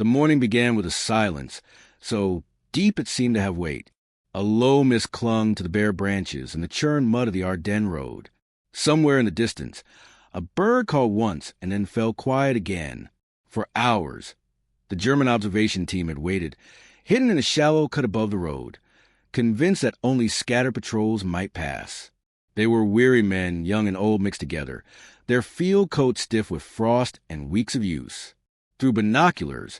The morning began with a silence, so deep it seemed to have weight. A low mist clung to the bare branches and the churned mud of the Ardennes road. Somewhere in the distance, a bird called once and then fell quiet again. For hours, the German observation team had waited, hidden in a shallow cut above the road, convinced that only scattered patrols might pass. They were weary men, young and old mixed together, their field coats stiff with frost and weeks of use. Through binoculars,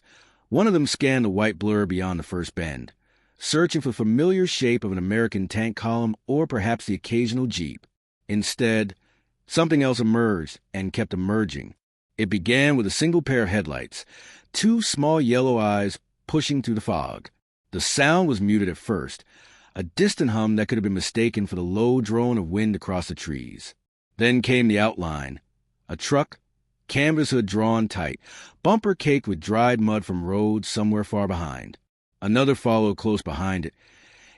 one of them scanned the white blur beyond the first bend, searching for the familiar shape of an American tank column or perhaps the occasional jeep. Instead, something else emerged and kept emerging. It began with a single pair of headlights, two small yellow eyes pushing through the fog. The sound was muted at first, a distant hum that could have been mistaken for the low drone of wind across the trees. Then came the outline, a truck, canvas hood drawn tight, bumper caked with dried mud from roads somewhere far behind. Another followed close behind it,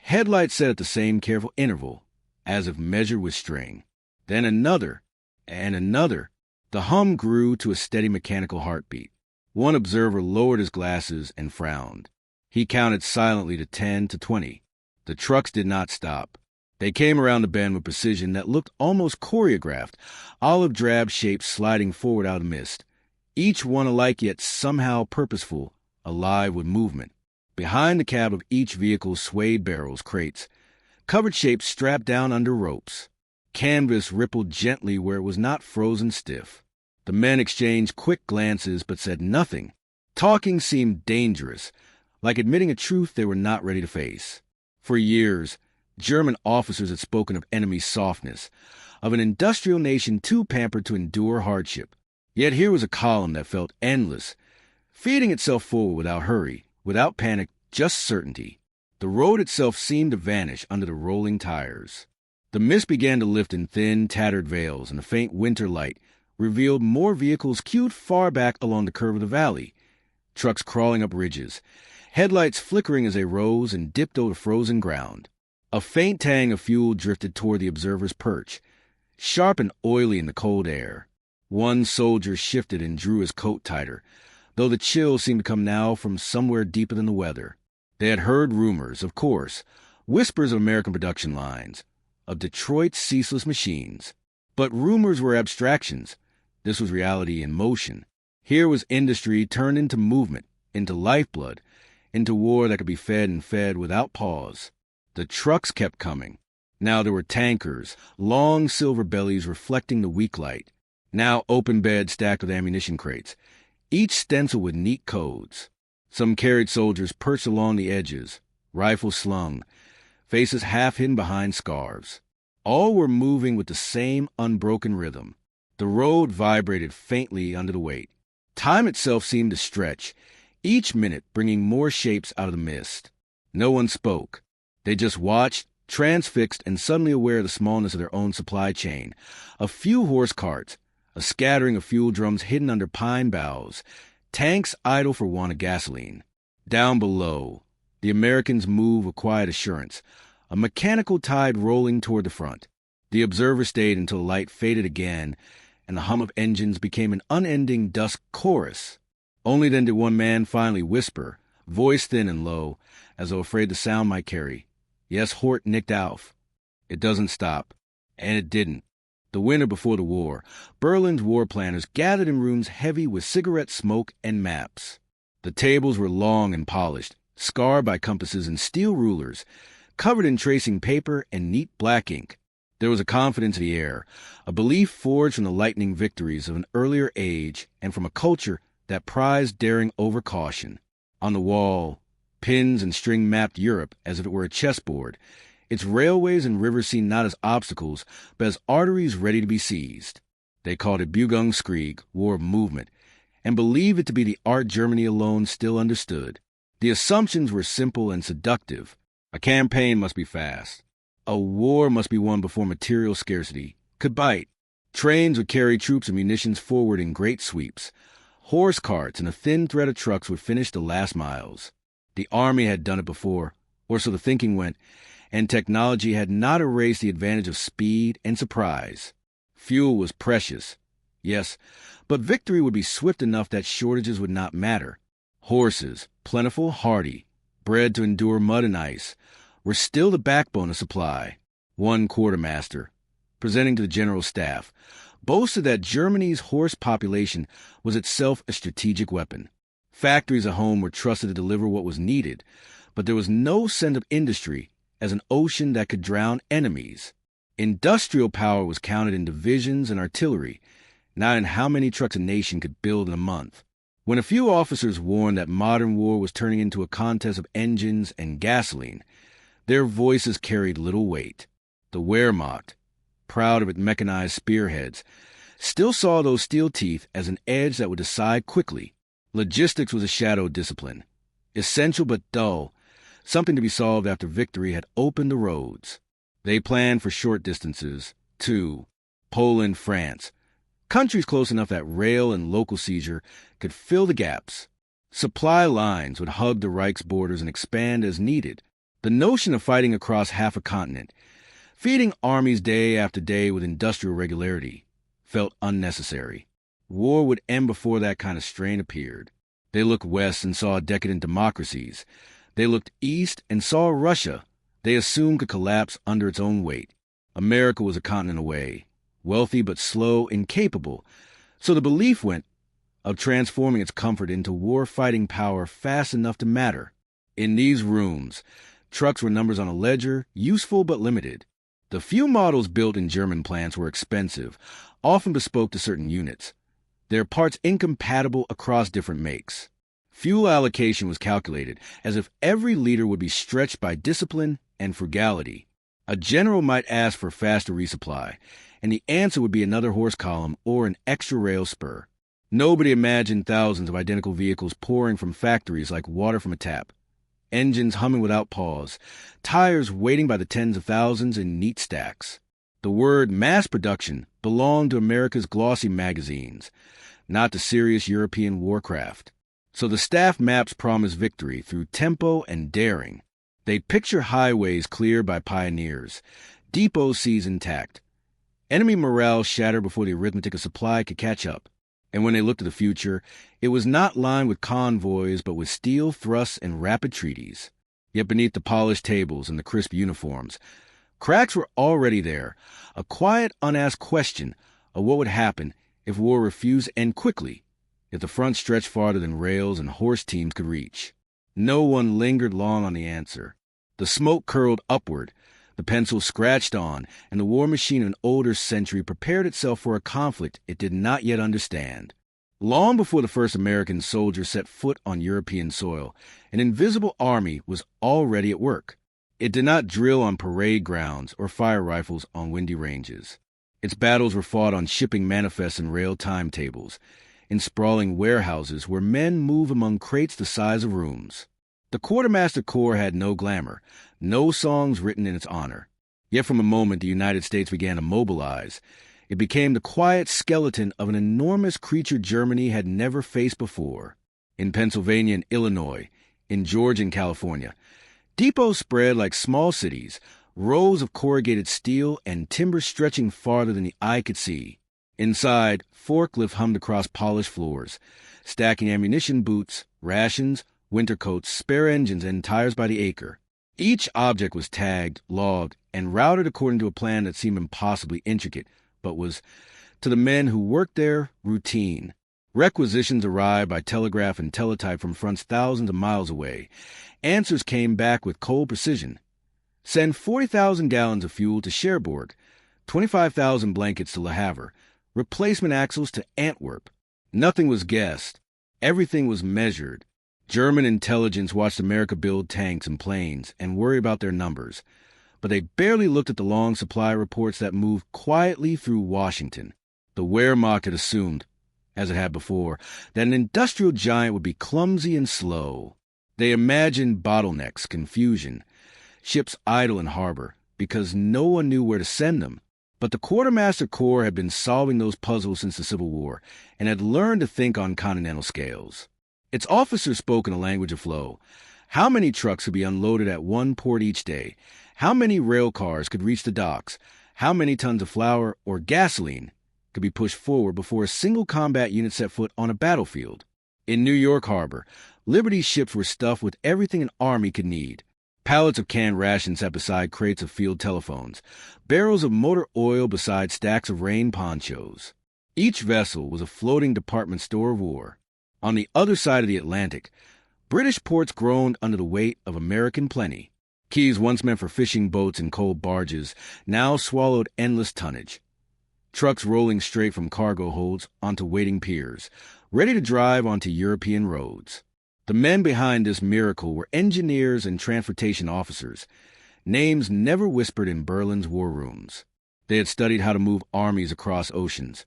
headlights set at the same careful interval, as if measured with string. Then another, and another. The hum grew to a steady mechanical heartbeat. One observer lowered his glasses and frowned. He counted silently to 10 to 20. The trucks did not stop. They came around the bend with precision that looked almost choreographed, olive-drab shapes sliding forward out of the mist, each one alike yet somehow purposeful, alive with movement. Behind the cab of each vehicle swayed barrels, crates, covered shapes strapped down under ropes. Canvas rippled gently where it was not frozen stiff. The men exchanged quick glances but said nothing. Talking seemed dangerous, like admitting a truth they were not ready to face. For years, German officers had spoken of enemy softness, of an industrial nation too pampered to endure hardship. Yet here was a column that felt endless, feeding itself forward without hurry, without panic, just certainty. The road itself seemed to vanish under the rolling tires. The mist began to lift in thin, tattered veils, and the faint winter light revealed more vehicles queued far back along the curve of the valley, trucks crawling up ridges, headlights flickering as they rose and dipped over frozen ground. A faint tang of fuel drifted toward the observer's perch, sharp and oily in the cold air. One soldier shifted and drew his coat tighter, though the chill seemed to come now from somewhere deeper than the weather. They had heard rumors, of course, whispers of American production lines, of Detroit's ceaseless machines. But rumors were abstractions. This was reality in motion. Here was industry turned into movement, into lifeblood, into war that could be fed and fed without pause. The trucks kept coming. Now there were tankers, long silver bellies reflecting the weak light. Now open beds stacked with ammunition crates, each stenciled with neat codes. Some carried soldiers perched along the edges, rifles slung, faces half hidden behind scarves. All were moving with the same unbroken rhythm. The road vibrated faintly under the weight. Time itself seemed to stretch, each minute bringing more shapes out of the mist. No one spoke. They just watched, transfixed and suddenly aware of the smallness of their own supply chain. A few horse carts, a scattering of fuel drums hidden under pine boughs, tanks idle for want of gasoline. Down below, the Americans move with quiet assurance, a mechanical tide rolling toward the front. The observer stayed until the light faded again, and the hum of engines became an unending dusk chorus. Only then did one man finally whisper, voice thin and low, as though afraid the sound might carry, "Yes, Hort nicked auf. It doesn't stop." And it didn't. The winter before the war, Berlin's war planners gathered in rooms heavy with cigarette smoke and maps. The tables were long and polished, scarred by compasses and steel rulers, covered in tracing paper and neat black ink. There was a confidence in the air, a belief forged from the lightning victories of an earlier age and from a culture that prized daring over caution. On the wall, pins and string mapped Europe as if it were a chessboard, its railways and rivers seen not as obstacles, but as arteries ready to be seized. They called it Bildungskrieg, War of Movement, and believed it to be the art Germany alone still understood. The assumptions were simple and seductive. A campaign must be fast. A war must be won before material scarcity could bite. Trains would carry troops and munitions forward in great sweeps. Horse carts and a thin thread of trucks would finish the last miles. The army had done it before, or so the thinking went, and technology had not erased the advantage of speed and surprise. Fuel was precious, yes, but victory would be swift enough that shortages would not matter. Horses, plentiful, hardy, bred to endure mud and ice, were still the backbone of supply. One quartermaster, presenting to the general staff, boasted that Germany's horse population was itself a strategic weapon. Factories at home were trusted to deliver what was needed, but there was no sense of industry as an ocean that could drown enemies. Industrial power was counted in divisions and artillery, not in how many trucks a nation could build in a month. When a few officers warned that modern war was turning into a contest of engines and gasoline, their voices carried little weight. The Wehrmacht, proud of its mechanized spearheads, still saw those steel teeth as an edge that would decide quickly. Logistics was a shadow discipline, essential but dull, something to be solved after victory had opened the roads. They planned for short distances, too. Poland, France, countries close enough that rail and local seizure could fill the gaps. Supply lines would hug the Reich's borders and expand as needed. The notion of fighting across half a continent, feeding armies day after day with industrial regularity, felt unnecessary. War would end before that kind of strain appeared. They looked west and saw decadent democracies. They looked east and saw Russia they assumed could collapse under its own weight. America was a continent away, wealthy but slow, incapable, so the belief went of transforming its comfort into war-fighting power fast enough to matter. In these rooms, trucks were numbers on a ledger, useful but limited. The few models built in German plants were expensive, often bespoke to certain units. Their parts incompatible across different makes. Fuel allocation was calculated as if every liter would be stretched by discipline and frugality. A general might ask for faster resupply, and the answer would be another horse column or an extra rail spur. Nobody imagined thousands of identical vehicles pouring from factories like water from a tap. Engines humming without pause, tires waiting by the tens of thousands in neat stacks. The word mass production belonged to America's glossy magazines, not to serious European warcraft. So the staff maps promised victory through tempo and daring. They'd picture highways cleared by pioneers, depots seized intact, enemy morale shattered before the arithmetic of supply could catch up. And when they looked to the future, it was not lined with convoys but with steel thrusts and rapid treaties. Yet beneath the polished tables and the crisp uniforms, cracks were already there, a quiet, unasked question of what would happen if war refused to end quickly, if the front stretched farther than rails and horse teams could reach. No one lingered long on the answer. The smoke curled upward, the pencil scratched on, and the war machine of an older century prepared itself for a conflict it did not yet understand. Long before the first American soldier set foot on European soil, an invisible army was already at work. It did not drill on parade grounds or fire rifles on windy ranges. Its battles were fought on shipping manifests and rail timetables, in sprawling warehouses where men move among crates the size of rooms. The Quartermaster Corps had no glamour, no songs written in its honor. Yet from the moment the United States began to mobilize, it became the quiet skeleton of an enormous creature Germany had never faced before. In Pennsylvania and Illinois, in Georgia and California, depots spread like small cities, rows of corrugated steel and timber stretching farther than the eye could see. Inside, forklifts hummed across polished floors, stacking ammunition boots, rations, winter coats, spare engines, and tires by the acre. Each object was tagged, logged, and routed according to a plan that seemed impossibly intricate, but was, to the men who worked there, routine. Requisitions arrived by telegraph and teletype from fronts thousands of miles away. Answers came back with cold precision. Send 40,000 gallons of fuel to Cherbourg, 25,000 blankets to Le Havre, replacement axles to Antwerp. Nothing was guessed. Everything was measured. German intelligence watched America build tanks and planes and worry about their numbers, but they barely looked at the long supply reports that moved quietly through Washington. The Wehrmacht had assumed, as it had before, that an industrial giant would be clumsy and slow. They imagined bottlenecks, confusion, ships idle in harbor, because no one knew where to send them. But the Quartermaster Corps had been solving those puzzles since the Civil War and had learned to think on continental scales. Its officers spoke in a language of flow. How many trucks could be unloaded at one port each day? How many rail cars could reach the docks? How many tons of flour or gasoline could be pushed forward before a single combat unit set foot on a battlefield? In New York Harbor, Liberty's ships were stuffed with everything an army could need. Pallets of canned rations sat beside crates of field telephones, barrels of motor oil beside stacks of rain ponchos. Each vessel was a floating department store of war. On the other side of the Atlantic, British ports groaned under the weight of American plenty. Quays once meant for fishing boats and coal barges now swallowed endless tonnage. Trucks rolling straight from cargo holds onto waiting piers, ready to drive onto European roads. The men behind this miracle were engineers and transportation officers, names never whispered in Berlin's war rooms. They had studied how to move armies across oceans,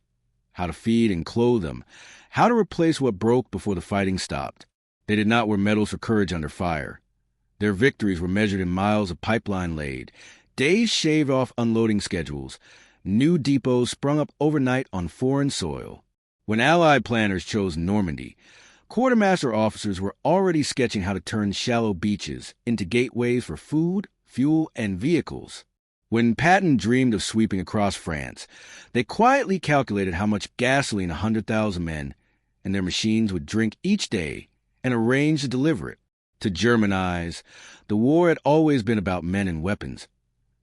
how to feed and clothe them, how to replace what broke before the fighting stopped. They did not wear medals for courage under fire. Their victories were measured in miles of pipeline laid, days shaved off unloading schedules, new depots sprung up overnight on foreign soil. When Allied planners chose Normandy, quartermaster officers were already sketching how to turn shallow beaches into gateways for food, fuel, and vehicles. When Patton dreamed of sweeping across France, they quietly calculated how much gasoline 100,000 men and their machines would drink each day and arranged to deliver it. To German eyes, the war had always been about men and weapons,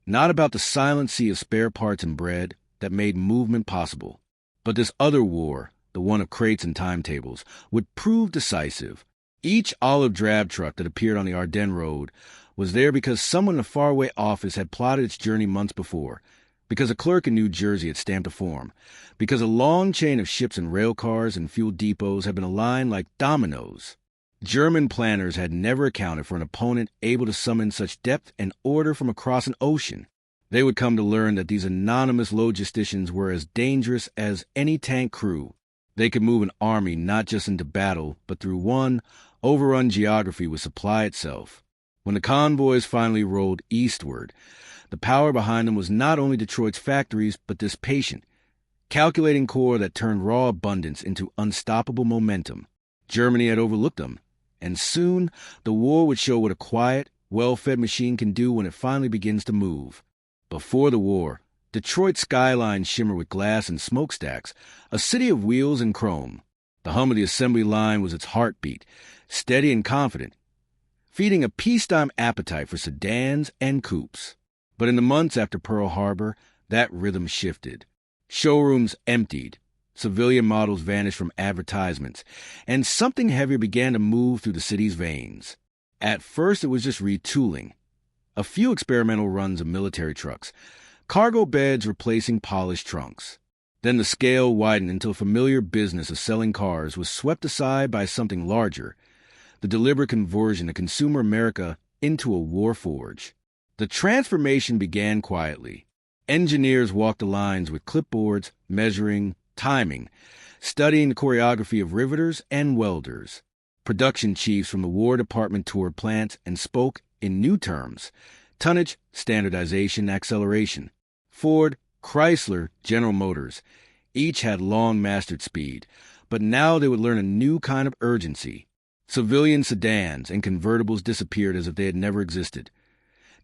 not about the silent sea of spare parts and bread that made movement possible. But this other war, the one of crates and timetables, would prove decisive. Each olive drab truck that appeared on the Ardennes road was there because someone in a faraway office had plotted its journey months before, because a clerk in New Jersey had stamped a form, because a long chain of ships and rail cars and fuel depots had been aligned like dominoes. German planners had never accounted for an opponent able to summon such depth and order from across an ocean. They would come to learn that these anonymous logisticians were as dangerous as any tank crew. They could move an army not just into battle, but through one overrun geography with supply itself. When the convoys finally rolled eastward, the power behind them was not only Detroit's factories, but this patient, calculating core that turned raw abundance into unstoppable momentum. Germany had overlooked them, and soon the war would show what a quiet, well-fed machine can do when it finally begins to move. Before the war, Detroit's skyline shimmered with glass and smokestacks, a city of wheels and chrome. The hum of the assembly line was its heartbeat, steady and confident, feeding a peacetime appetite for sedans and coupes. But in the months after Pearl Harbor, that rhythm shifted. Showrooms emptied, civilian models vanished from advertisements, and something heavier began to move through the city's veins. At first, it was just retooling. A few experimental runs of military trucks, cargo beds replacing polished trunks. Then the scale widened until a familiar business of selling cars was swept aside by something larger, the deliberate conversion of consumer America into a war forge. The transformation began quietly. Engineers walked the lines with clipboards, measuring, timing, studying the choreography of riveters and welders. Production chiefs from the War Department toured plants and spoke in new terms: tonnage, standardization, acceleration. Ford, Chrysler, General Motors, each had long mastered speed, but now they would learn a new kind of urgency. Civilian sedans and convertibles disappeared as if they had never existed.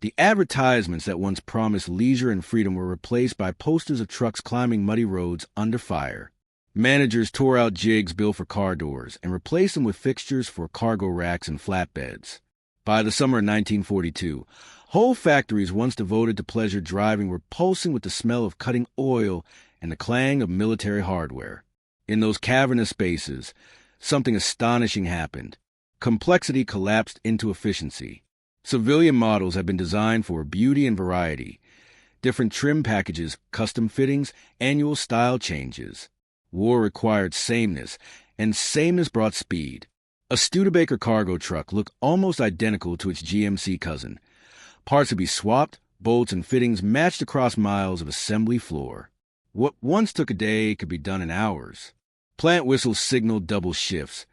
The advertisements that once promised leisure and freedom were replaced by posters of trucks climbing muddy roads under fire. Managers tore out jigs built for car doors and replaced them with fixtures for cargo racks and flatbeds. By the summer of 1942, whole factories once devoted to pleasure driving were pulsing with the smell of cutting oil and the clang of military hardware. In those cavernous spaces, something astonishing happened. Complexity collapsed into efficiency. Civilian models had been designed for beauty and variety. Different trim packages, custom fittings, annual style changes. War required sameness, and sameness brought speed. A Studebaker cargo truck looked almost identical to its GMC cousin. Parts would be swapped, bolts and fittings matched across miles of assembly floor. What once took a day could be done in hours. Plant whistles signaled double shifts.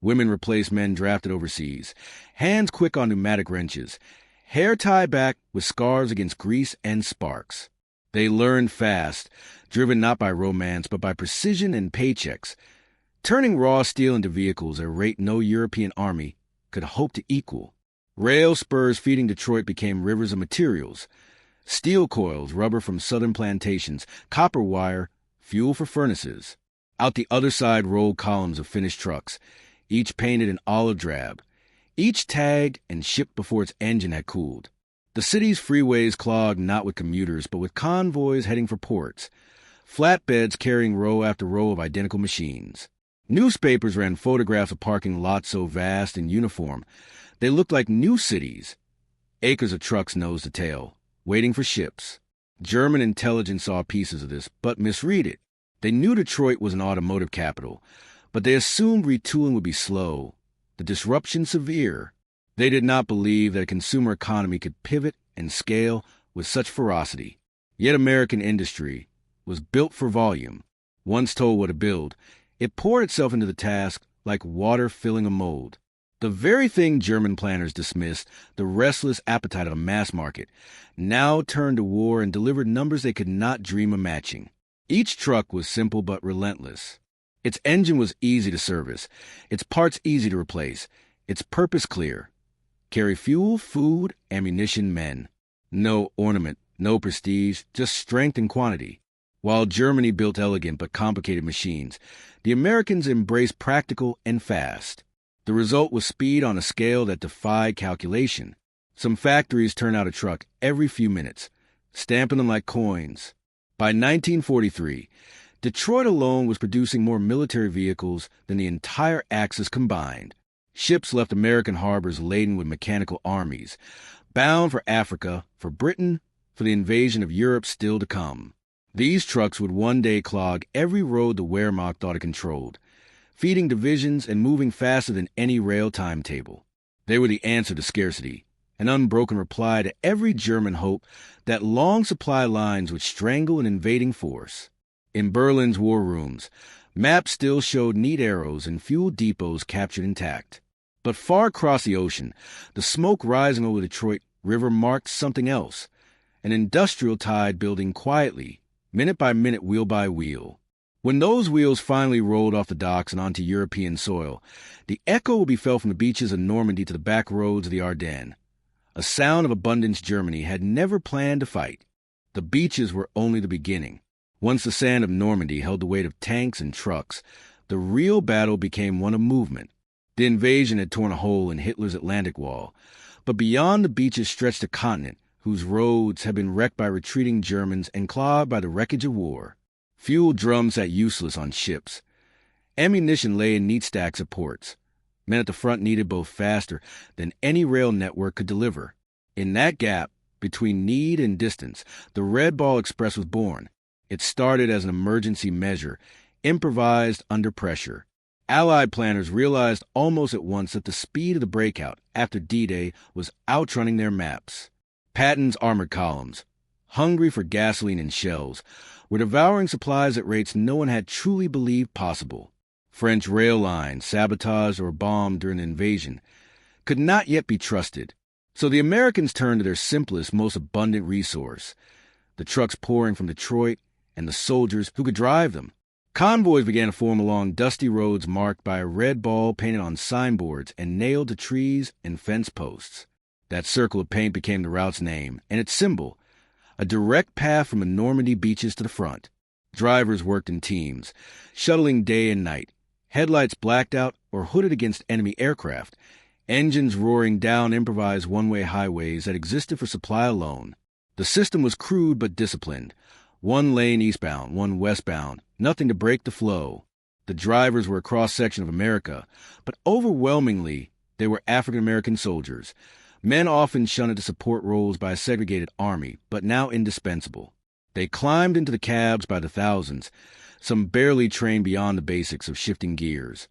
Women replaced men drafted overseas, hands quick on pneumatic wrenches, hair tied back with scars against grease and sparks. They learned fast, driven not by romance but by precision and paychecks, turning raw steel into vehicles at a rate no European army could hope to equal. Rail spurs feeding Detroit became rivers of materials. Steel coils, rubber from southern plantations, copper wire, fuel for furnaces. Out the other side rolled columns of finished trucks, each painted an olive drab, each tagged and shipped before its engine had cooled. The city's freeways clogged not with commuters, but with convoys heading for ports, flatbeds carrying row after row of identical machines. Newspapers ran photographs of parking lots so vast and uniform, they looked like new cities. Acres of trucks nosed to tail, waiting for ships. German intelligence saw pieces of this, but misread it. They knew Detroit was an automotive capital, but they assumed retooling would be slow, the disruption severe. They did not believe that a consumer economy could pivot and scale with such ferocity. Yet American industry was built for volume. Once told what to build, it poured itself into the task like water filling a mold. The very thing German planners dismissed, the restless appetite of a mass market, now turned to war and delivered numbers they could not dream of matching. Each truck was simple but relentless. Its engine was easy to service, its parts easy to replace, its purpose clear. Carry fuel, food, ammunition, men. No ornament, no prestige, just strength and quantity. While Germany built elegant but complicated machines, the Americans embraced practical and fast. The result was speed on a scale that defied calculation. Some factories turned out a truck every few minutes, stamping them like coins. By 1943, Detroit alone was producing more military vehicles than the entire Axis combined. Ships left American harbors laden with mechanical armies, bound for Africa, for Britain, for the invasion of Europe still to come. These trucks would one day clog every road the Wehrmacht thought it controlled, feeding divisions and moving faster than any rail timetable. They were the answer to scarcity, an unbroken reply to every German hope that long supply lines would strangle an invading force. In Berlin's war rooms, maps still showed neat arrows and fuel depots captured intact. But far across the ocean, the smoke rising over the Detroit River marked something else, an industrial tide building quietly, minute by minute, wheel by wheel. When those wheels finally rolled off the docks and onto European soil, the echo would be felt from the beaches of Normandy to the back roads of the Ardennes. A sound of abundance Germany had never planned to fight. The beaches were only the beginning. Once the sand of Normandy held the weight of tanks and trucks, the real battle became one of movement. The invasion had torn a hole in Hitler's Atlantic Wall, but beyond the beaches stretched a continent whose roads had been wrecked by retreating Germans and clogged by the wreckage of war. Fuel drums sat useless on ships. Ammunition lay in neat stacks at ports. Men at the front needed both faster than any rail network could deliver. In that gap, between need and distance, the Red Ball Express was born. It started as an emergency measure, improvised under pressure. Allied planners realized almost at once that the speed of the breakout after D-Day was outrunning their maps. Patton's armored columns, hungry for gasoline and shells, were devouring supplies at rates no one had truly believed possible. French rail lines, sabotaged or bombed during the invasion, could not yet be trusted. So the Americans turned to their simplest, most abundant resource, the trucks pouring from Detroit and the soldiers who could drive them. Convoys began to form along dusty roads marked by a red ball painted on signboards and nailed to trees and fence posts. That circle of paint became the route's name and its symbol, a direct path from the Normandy beaches to the front. Drivers worked in teams, shuttling day and night, headlights blacked out or hooded against enemy aircraft, engines roaring down improvised one-way highways that existed for supply alone. The system was crude but disciplined. One lane eastbound, one westbound, nothing to break the flow. The drivers were a cross-section of America, but overwhelmingly they were African-American soldiers, men often shunned into support roles by a segregated army, but now indispensable. They climbed into the cabs by the thousands, some barely trained beyond the basics of shifting gears.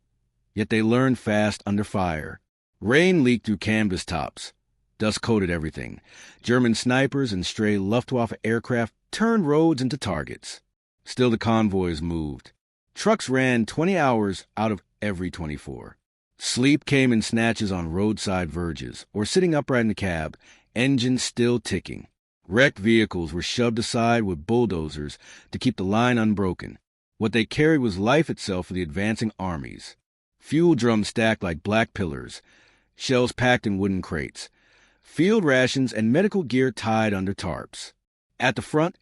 Yet they learned fast under fire. Rain leaked through canvas tops. Dust coated everything. German snipers and stray Luftwaffe aircraft turned roads into targets. Still the convoys moved. Trucks ran 20 hours out of every 24. Sleep came in snatches on roadside verges, or sitting upright in the cab, engines still ticking. Wrecked vehicles were shoved aside with bulldozers to keep the line unbroken. What they carried was life itself for the advancing armies. Fuel drums stacked like black pillars, shells packed in wooden crates, field rations and medical gear tied under tarps. At the front,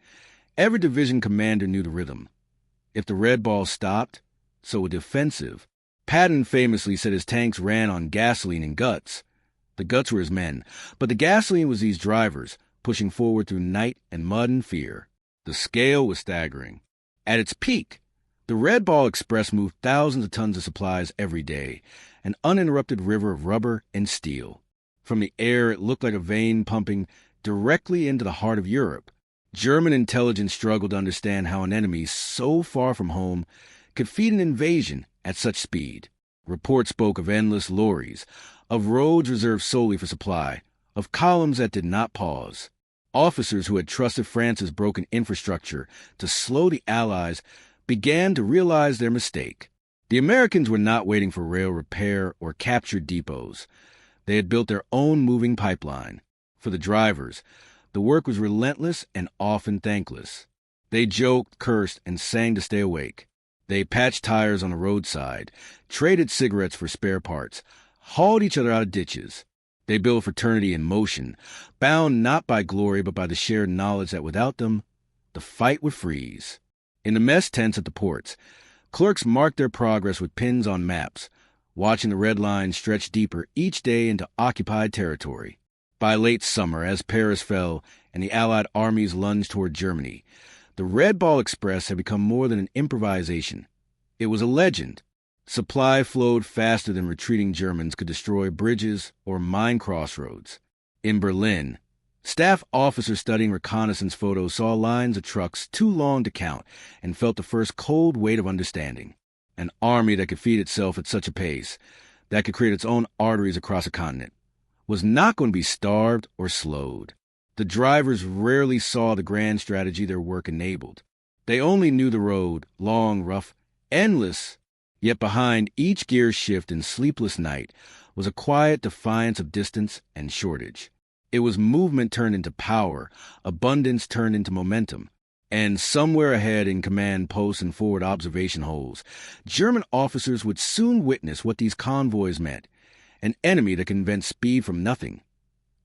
every division commander knew the rhythm. If the Red Ball stopped, so would the offensive. Patton famously said his tanks ran on gasoline and guts. The guts were his men, but the gasoline was these drivers, pushing forward through night and mud and fear. The scale was staggering. At its peak, the Red Ball Express moved thousands of tons of supplies every day, an uninterrupted river of rubber and steel. From the air, it looked like a vein pumping directly into the heart of Europe. German intelligence struggled to understand how an enemy so far from home could feed an invasion at such speed. Reports spoke of endless lorries, of roads reserved solely for supply, of columns that did not pause. Officers who had trusted France's broken infrastructure to slow the Allies began to realize their mistake. The Americans were not waiting for rail repair or captured depots. They had built their own moving pipeline. For the drivers, the work was relentless and often thankless. They joked, cursed, and sang to stay awake. They patched tires on the roadside, traded cigarettes for spare parts, hauled each other out of ditches. They built fraternity in motion, bound not by glory but by the shared knowledge that without them, the fight would freeze. In the mess tents at the ports, clerks marked their progress with pins on maps, watching the red line stretch deeper each day into occupied territory. By late summer, as Paris fell and the Allied armies lunged toward Germany, the Red Ball Express had become more than an improvisation. It was a legend. Supply flowed faster than retreating Germans could destroy bridges or mine crossroads. In Berlin, staff officers studying reconnaissance photos saw lines of trucks too long to count and felt the first cold weight of understanding. An army that could feed itself at such a pace, that could create its own arteries across a continent, was not going to be starved or slowed. The drivers rarely saw the grand strategy their work enabled. They only knew the road, long, rough, endless, yet behind each gear shift and sleepless night was a quiet defiance of distance and shortage. It was movement turned into power, abundance turned into momentum. And somewhere ahead in command posts and forward observation holes, German officers would soon witness what these convoys meant, an enemy that could invent speed from nothing,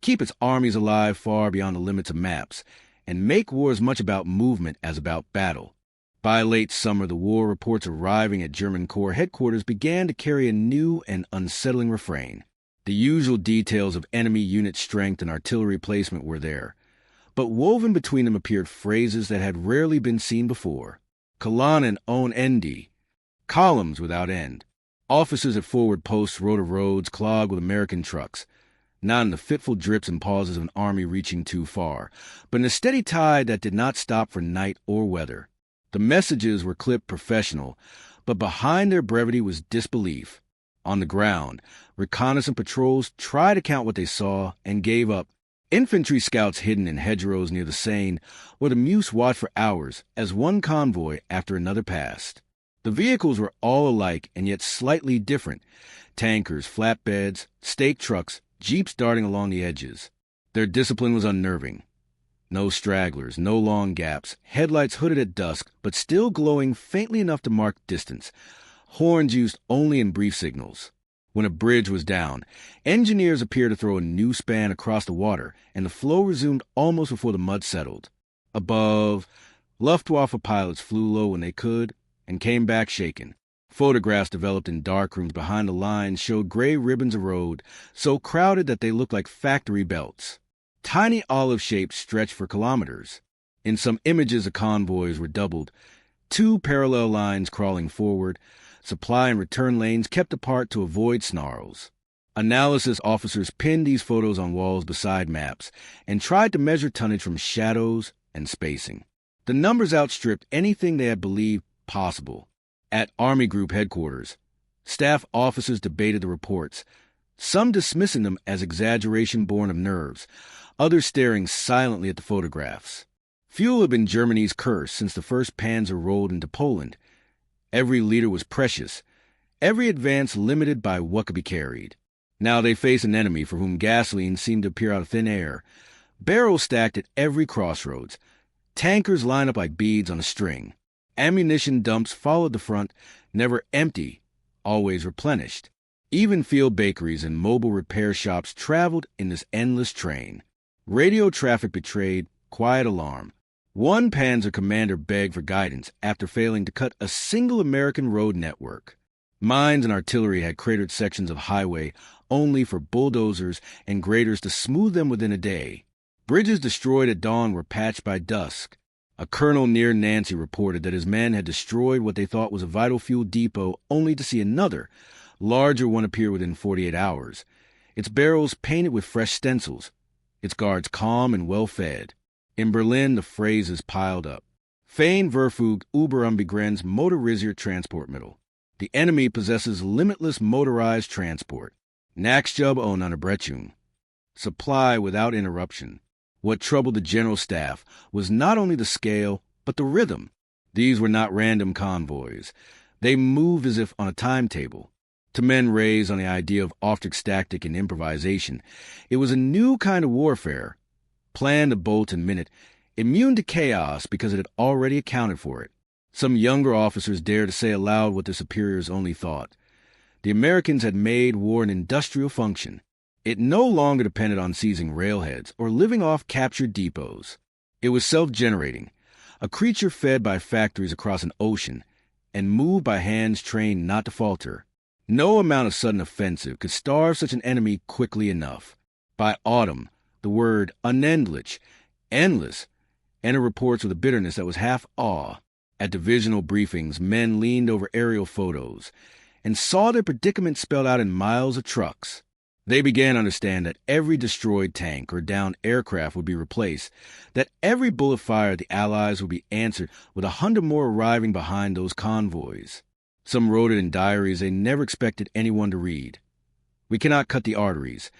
keep its armies alive far beyond the limits of maps, and make war as much about movement as about battle. By late summer, the war reports arriving at German Corps headquarters began to carry a new and unsettling refrain. The usual details of enemy unit strength and artillery placement were there, but woven between them appeared phrases that had rarely been seen before. Kolonnen ohne Ende, columns without end. Officers at forward posts wrote of roads clogged with American trucks, not in the fitful drips and pauses of an army reaching too far, but in a steady tide that did not stop for night or weather. The messages were clipped professional, but behind their brevity was disbelief. On the ground, reconnaissance patrols tried to count what they saw and gave up. Infantry scouts hidden in hedgerows near the Seine or the Meuse watched for hours as one convoy after another passed. The vehicles were all alike and yet slightly different. Tankers, flatbeds, stake trucks, jeeps darting along the edges. Their discipline was unnerving. No stragglers, no long gaps, headlights hooded at dusk but still glowing faintly enough to mark distance, horns used only in brief signals. When a bridge was down, engineers appeared to throw a new span across the water, and the flow resumed almost before the mud settled. Above, Luftwaffe pilots flew low when they could and came back shaken. Photographs developed in darkrooms behind the lines showed gray ribbons of road so crowded that they looked like factory belts. Tiny olive shapes stretched for kilometers. In some images, the convoys were doubled, two parallel lines crawling forward, supply and return lanes kept apart to avoid snarls. Analysis officers pinned these photos on walls beside maps and tried to measure tonnage from shadows and spacing. The numbers outstripped anything they had believed possible. At Army Group headquarters, staff officers debated the reports, some dismissing them as exaggeration born of nerves, others staring silently at the photographs. Fuel had been Germany's curse since the first Panzer rolled into Poland. Every liter was precious, every advance limited by what could be carried. Now they face an enemy for whom gasoline seemed to appear out of thin air, barrels stacked at every crossroads, tankers lined up like beads on a string. Ammunition dumps followed the front, never empty, always replenished. Even field bakeries and mobile repair shops traveled in this endless train. Radio traffic betrayed quiet alarm. One Panzer commander begged for guidance after failing to cut a single American road network. Mines and artillery had cratered sections of highway only for bulldozers and graders to smooth them within a day. Bridges destroyed at dawn were patched by dusk. A colonel near Nancy reported that his men had destroyed what they thought was a vital fuel depot only to see another, larger one appear within 48 hours, its barrels painted with fresh stencils, its guards calm and well-fed. In Berlin, the phrases piled up. Fein Verfügt über unbegrenzte motorisierte Transportmittel. The enemy possesses limitless motorized transport. Nachtschub ohne Unterbrechung. Supply without interruption. What troubled the general staff was not only the scale, but the rhythm. These were not random convoys. They moved as if on a timetable. To men raised on the idea of Auftragstaktik and improvisation, it was a new kind of warfare, planned to bolt and minute, immune to chaos because it had already accounted for it. Some younger officers dared to say aloud what their superiors only thought. The Americans had made war an industrial function. It no longer depended on seizing railheads or living off captured depots. It was self-generating, a creature fed by factories across an ocean and moved by hands trained not to falter. No amount of sudden offensive could starve such an enemy quickly enough. By autumn, the word unendlich, endless, entered reports with a bitterness that was half awe. At divisional briefings, men leaned over aerial photos and saw their predicament spelled out in miles of trucks. They began to understand that every destroyed tank or downed aircraft would be replaced, that every bullet fired at the Allies would be answered with 100 more arriving behind those convoys. Some wrote it in diaries they never expected anyone to read. We cannot cut the arteries.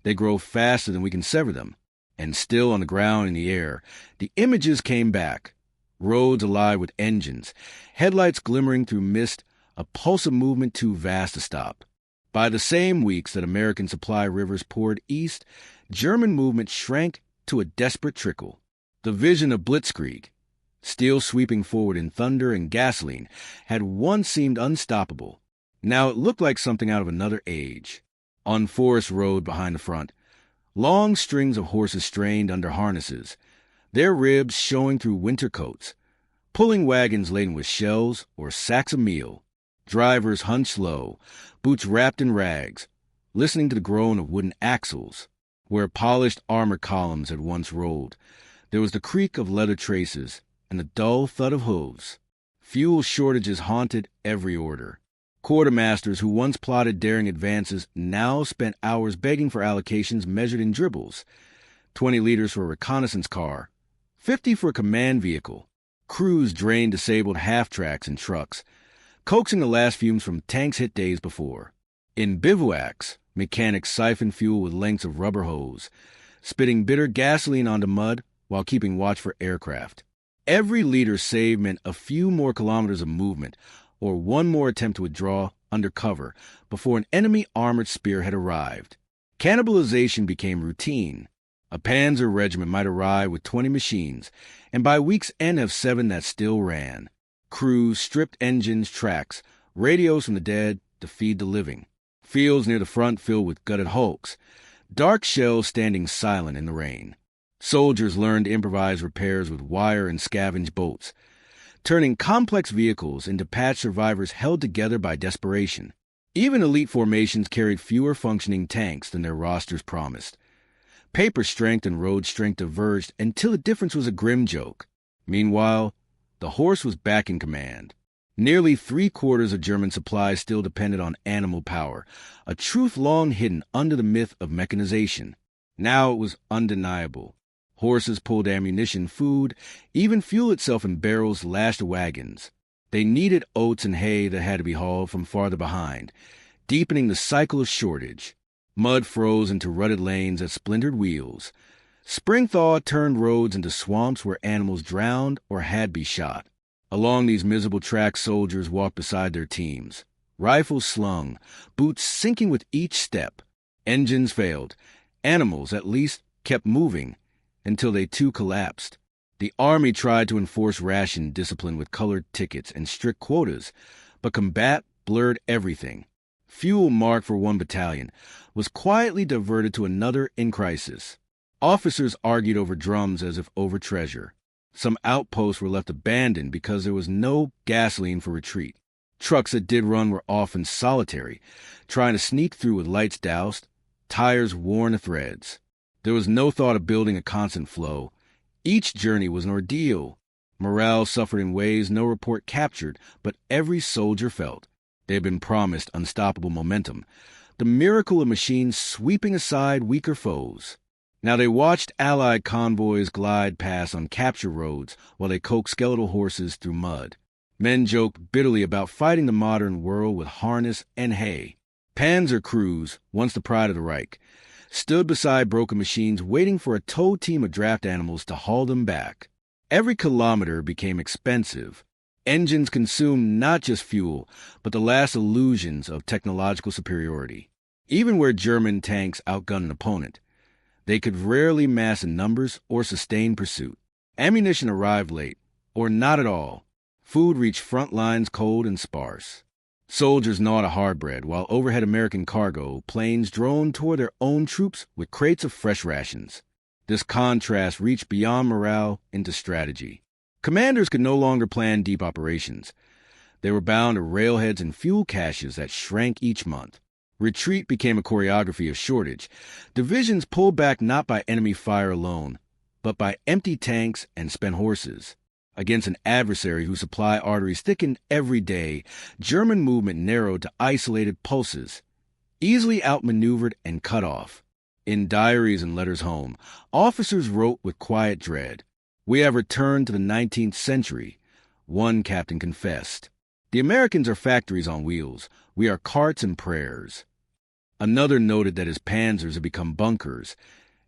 They grow faster than we can sever them. And still on the ground in the air, the images came back. Roads alive with engines, headlights glimmering through mist, a pulse of movement too vast to stop. By the same weeks that American supply rivers poured east, German movement shrank to a desperate trickle. The vision of Blitzkrieg, steel sweeping forward in thunder and gasoline, had once seemed unstoppable. Now it looked like something out of another age. On Forest Road behind the front, long strings of horses strained under harnesses, their ribs showing through winter coats, pulling wagons laden with shells or sacks of meal. Drivers hunched low, boots wrapped in rags, listening to the groan of wooden axles. Where polished armor columns had once rolled, there was the creak of leather traces and the dull thud of hooves. Fuel shortages haunted every order. Quartermasters who once plotted daring advances now spent hours begging for allocations measured in dribbles. 20 liters for a reconnaissance car, 50 for a command vehicle. Crews drained disabled half-tracks and trucks, coaxing the last fumes from tanks hit days before. In bivouacs, mechanics siphoned fuel with lengths of rubber hose, spitting bitter gasoline onto mud while keeping watch for aircraft. Every liter saved meant a few more kilometers of movement, or one more attempt to withdraw under cover before an enemy armored spearhead arrived. Cannibalization became routine. A panzer regiment might arrive with 20 machines, and by week's end have 7 that still ran. Crews stripped engines, tracks, radios from the dead to feed the living. Fields near the front filled with gutted hulks. Dark shells standing silent in the rain. Soldiers learned to improvise repairs with wire and scavenge bolts, turning complex vehicles into patched survivors held together by desperation. Even elite formations carried fewer functioning tanks than their rosters promised. Paper strength and road strength diverged until the difference was a grim joke. Meanwhile, the horse was back in command. Nearly 3/4 of German supplies still depended on animal power, a truth long hidden under the myth of mechanization. Now it was undeniable. Horses pulled ammunition, food, even fuel itself in barrels lashed to wagons. They needed oats and hay that had to be hauled from farther behind, deepening the cycle of shortage. Mud froze into rutted lanes that splintered wheels. Spring thaw turned roads into swamps where animals drowned or had to be shot. Along these miserable tracks, soldiers walked beside their teams, rifles slung, boots sinking with each step. Engines failed. Animals, at least, kept moving until they too collapsed. The army tried to enforce ration discipline with colored tickets and strict quotas, but combat blurred everything. Fuel marked for one battalion was quietly diverted to another in crisis. Officers argued over drums as if over treasure. Some outposts were left abandoned because there was no gasoline for retreat. Trucks that did run were often solitary, trying to sneak through with lights doused, tires worn to threads. There was no thought of building a constant flow. Each journey was an ordeal. Morale suffered in ways no report captured, but every soldier felt. They had been promised unstoppable momentum, the miracle of machines sweeping aside weaker foes. Now they watched Allied convoys glide past on capture roads while they coaxed skeletal horses through mud. Men joked bitterly about fighting the modern world with harness and hay. Panzer crews, once the pride of the Reich, stood beside broken machines waiting for a tow team of draft animals to haul them back. Every kilometer became expensive. Engines consumed not just fuel, but the last illusions of technological superiority. Even where German tanks outgunned an opponent, they could rarely mass in numbers or sustain pursuit. Ammunition arrived late, or not at all. Food reached front lines cold and sparse. Soldiers gnawed a hard bread, while overhead American cargo planes droned toward their own troops with crates of fresh rations. This contrast reached beyond morale into strategy. Commanders could no longer plan deep operations. They were bound to railheads and fuel caches that shrank each month. Retreat became a choreography of shortage. Divisions pulled back not by enemy fire alone, but by empty tanks and spent horses. Against an adversary whose supply arteries thickened every day, German movement narrowed to isolated pulses, easily outmaneuvered and cut off. In diaries and letters home, officers wrote with quiet dread, "We have returned to the 19th century," one captain confessed. "The Americans are factories on wheels. We are carts and prayers." Another noted that his panzers had become bunkers,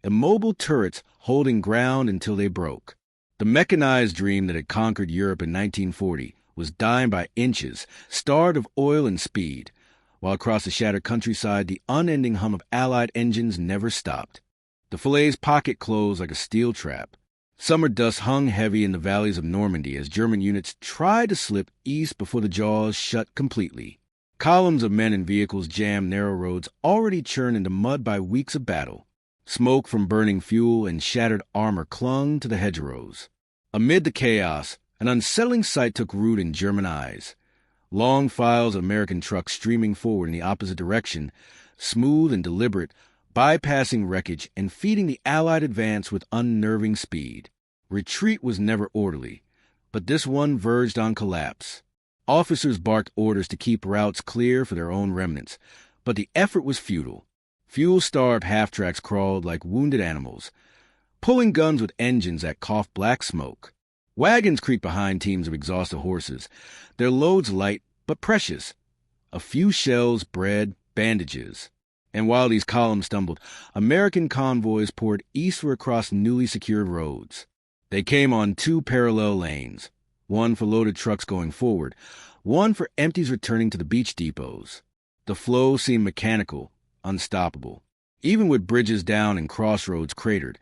immobile turrets holding ground until they broke. The mechanized dream that had conquered Europe in 1940 was dying by inches, starved of oil and speed, while across the shattered countryside the unending hum of Allied engines never stopped. The Falaise pocket closed like a steel trap. Summer dust hung heavy in the valleys of Normandy as German units tried to slip east before the jaws shut completely. Columns of men and vehicles jammed narrow roads already churned into mud by weeks of battle. Smoke from burning fuel and shattered armor clung to the hedgerows. Amid the chaos, an unsettling sight took root in German eyes. Long files of American trucks streaming forward in the opposite direction, smooth and deliberate, bypassing wreckage and feeding the Allied advance with unnerving speed. Retreat was never orderly, but this one verged on collapse. Officers barked orders to keep routes clear for their own remnants, but the effort was futile. Fuel-starved half-tracks crawled like wounded animals, pulling guns with engines that coughed black smoke. Wagons creaked behind teams of exhausted horses, their loads light but precious. A few shells, bread, bandages. And while these columns stumbled, American convoys poured eastward across newly secured roads. They came on two parallel lanes, one for loaded trucks going forward, one for empties returning to the beach depots. The flow seemed mechanical, unstoppable. Even with bridges down and crossroads cratered,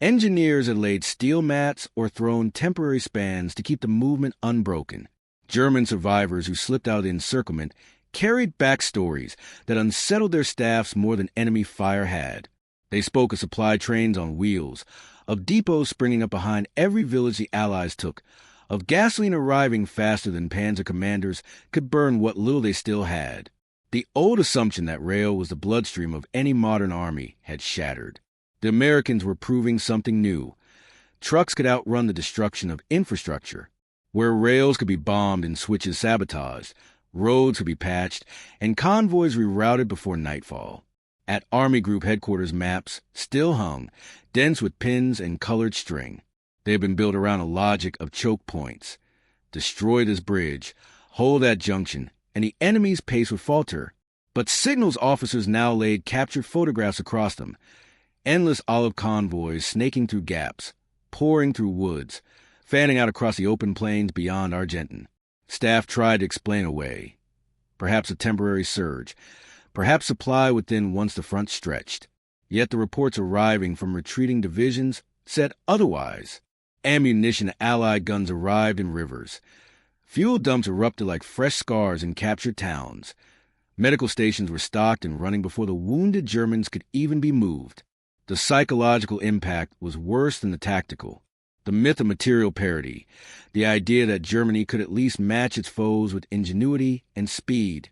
engineers had laid steel mats or thrown temporary spans to keep the movement unbroken. German survivors who slipped out of the encirclement carried backstories that unsettled their staffs more than enemy fire had. They spoke of supply trains on wheels, of depots springing up behind every village the Allies took, of gasoline arriving faster than panzer commanders could burn what little they still had. The old assumption that rail was the bloodstream of any modern army had shattered. The Americans were proving something new. Trucks could outrun the destruction of infrastructure. Where rails could be bombed and switches sabotaged, roads could be patched, and convoys rerouted before nightfall. At Army Group headquarters, maps still hung, dense with pins and colored string. They had been built around a logic of choke points. Destroy this bridge, hold that junction, and the enemy's pace would falter. But signals officers now laid captured photographs across them. Endless olive convoys snaking through gaps, pouring through woods, fanning out across the open plains beyond Ardennes. Staff tried to explain away. Perhaps a temporary surge. Perhaps supply within once the front stretched. Yet the reports arriving from retreating divisions said otherwise. Ammunition and Allied guns arrived in rivers. Fuel dumps erupted like fresh scars in captured towns. Medical stations were stocked and running before the wounded Germans could even be moved. The psychological impact was worse than the tactical. The myth of material parity, the idea that Germany could at least match its foes with ingenuity and speed,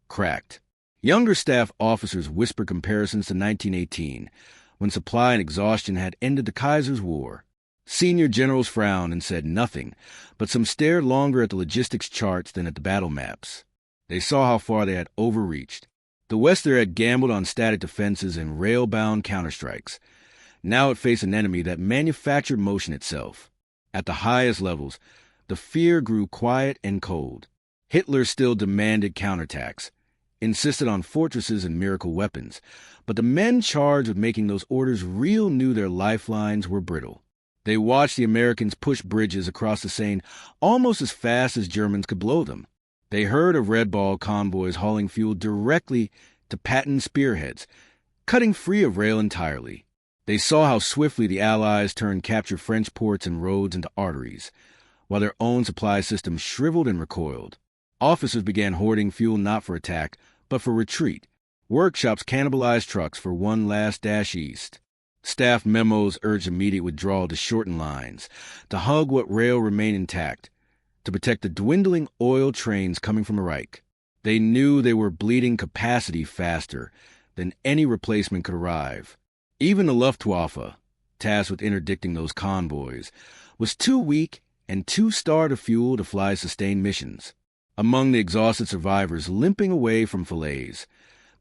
cracked. Younger staff officers whispered comparisons to 1918, when supply and exhaustion had ended the Kaiser's war. Senior generals frowned and said nothing, but some stared longer at the logistics charts than at the battle maps. They saw how far they had overreached. The Wester had gambled on static defenses and rail-bound counterstrikes. Now it faced an enemy that manufactured motion itself. At the highest levels, the fear grew quiet and cold. Hitler still demanded counterattacks, insisted on fortresses and miracle weapons, but the men charged with making those orders real knew their lifelines were brittle. They watched the Americans push bridges across the Seine almost as fast as Germans could blow them. They heard of Red Ball convoys hauling fuel directly to Patton spearheads, cutting free of rail entirely. They saw how swiftly the Allies turned captured French ports and roads into arteries, while their own supply systems shriveled and recoiled. Officers began hoarding fuel not for attack, but for retreat. Workshops cannibalized trucks for one last dash east. Staff memos urged immediate withdrawal to shorten lines, to hug what rail remained intact, to protect the dwindling oil trains coming from the Reich. They knew they were bleeding capacity faster than any replacement could arrive. Even the Luftwaffe, tasked with interdicting those convoys, was too weak and too starved of fuel to fly sustained missions. Among the exhausted survivors limping away from fillets,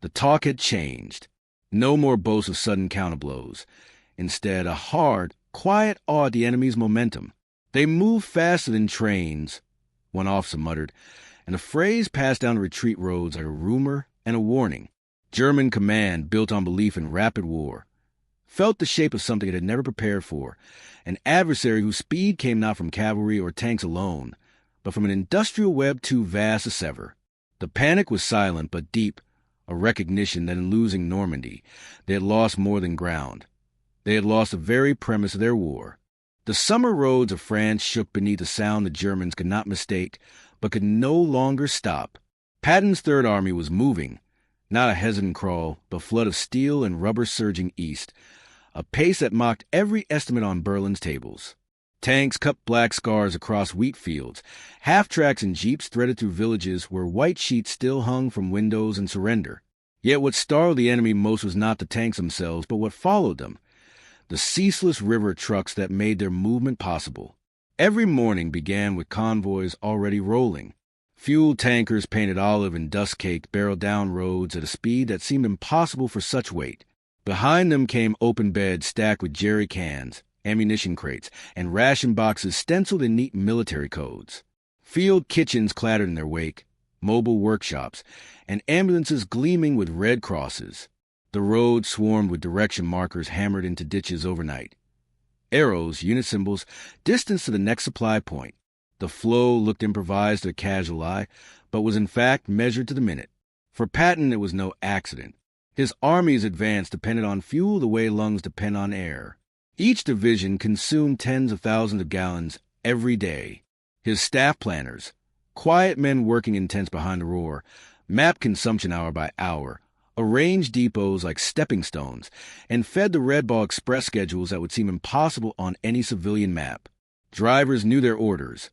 the talk had changed. No more boasts of sudden counterblows. Instead, a hard, quiet awe at the enemy's momentum. They moved faster than trains, one officer muttered, and the phrase passed down the retreat roads like a rumor and a warning. German command, built on belief in rapid war, felt the shape of something it had never prepared for, an adversary whose speed came not from cavalry or tanks alone, but from an industrial web too vast to sever. The panic was silent but deep, a recognition that in losing Normandy, they had lost more than ground. They had lost the very premise of their war. The summer roads of France shook beneath a sound the Germans could not mistake, but could no longer stop. Patton's Third Army was moving, not a hesitant crawl, but flood of steel and rubber surging east, a pace that mocked every estimate on Berlin's tables. Tanks cut black scars across wheat fields. Half-tracks and jeeps threaded through villages where white sheets still hung from windows in surrender. Yet what startled the enemy most was not the tanks themselves, but what followed them. The ceaseless river trucks that made their movement possible. Every morning began with convoys already rolling. Fuel tankers painted olive and dust-caked barreled down roads at a speed that seemed impossible for such weight. Behind them came open beds stacked with jerry cans, ammunition crates, and ration boxes stenciled in neat military codes. Field kitchens clattered in their wake, mobile workshops, and ambulances gleaming with red crosses. The road swarmed with direction markers hammered into ditches overnight. Arrows, unit symbols, distance to the next supply point. The flow looked improvised to a casual eye, but was in fact measured to the minute. For Patton, it was no accident. His army's advance depended on fuel the way lungs depend on air. Each division consumed tens of thousands of gallons every day. His staff planners, quiet men working in tents behind the roar, mapped consumption hour by hour, arranged depots like stepping stones, and fed the Red Ball express schedules that would seem impossible on any civilian map. Drivers knew their orders.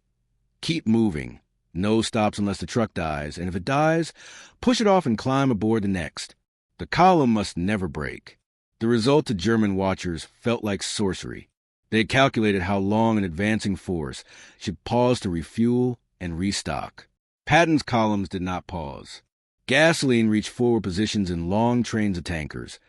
Keep moving. No stops unless the truck dies, and if it dies, push it off and climb aboard the next. The column must never break. The result to German watchers felt like sorcery. They had calculated how long an advancing force should pause to refuel and restock. Patton's columns did not pause. Gasoline reached forward positions in long trains of tankers,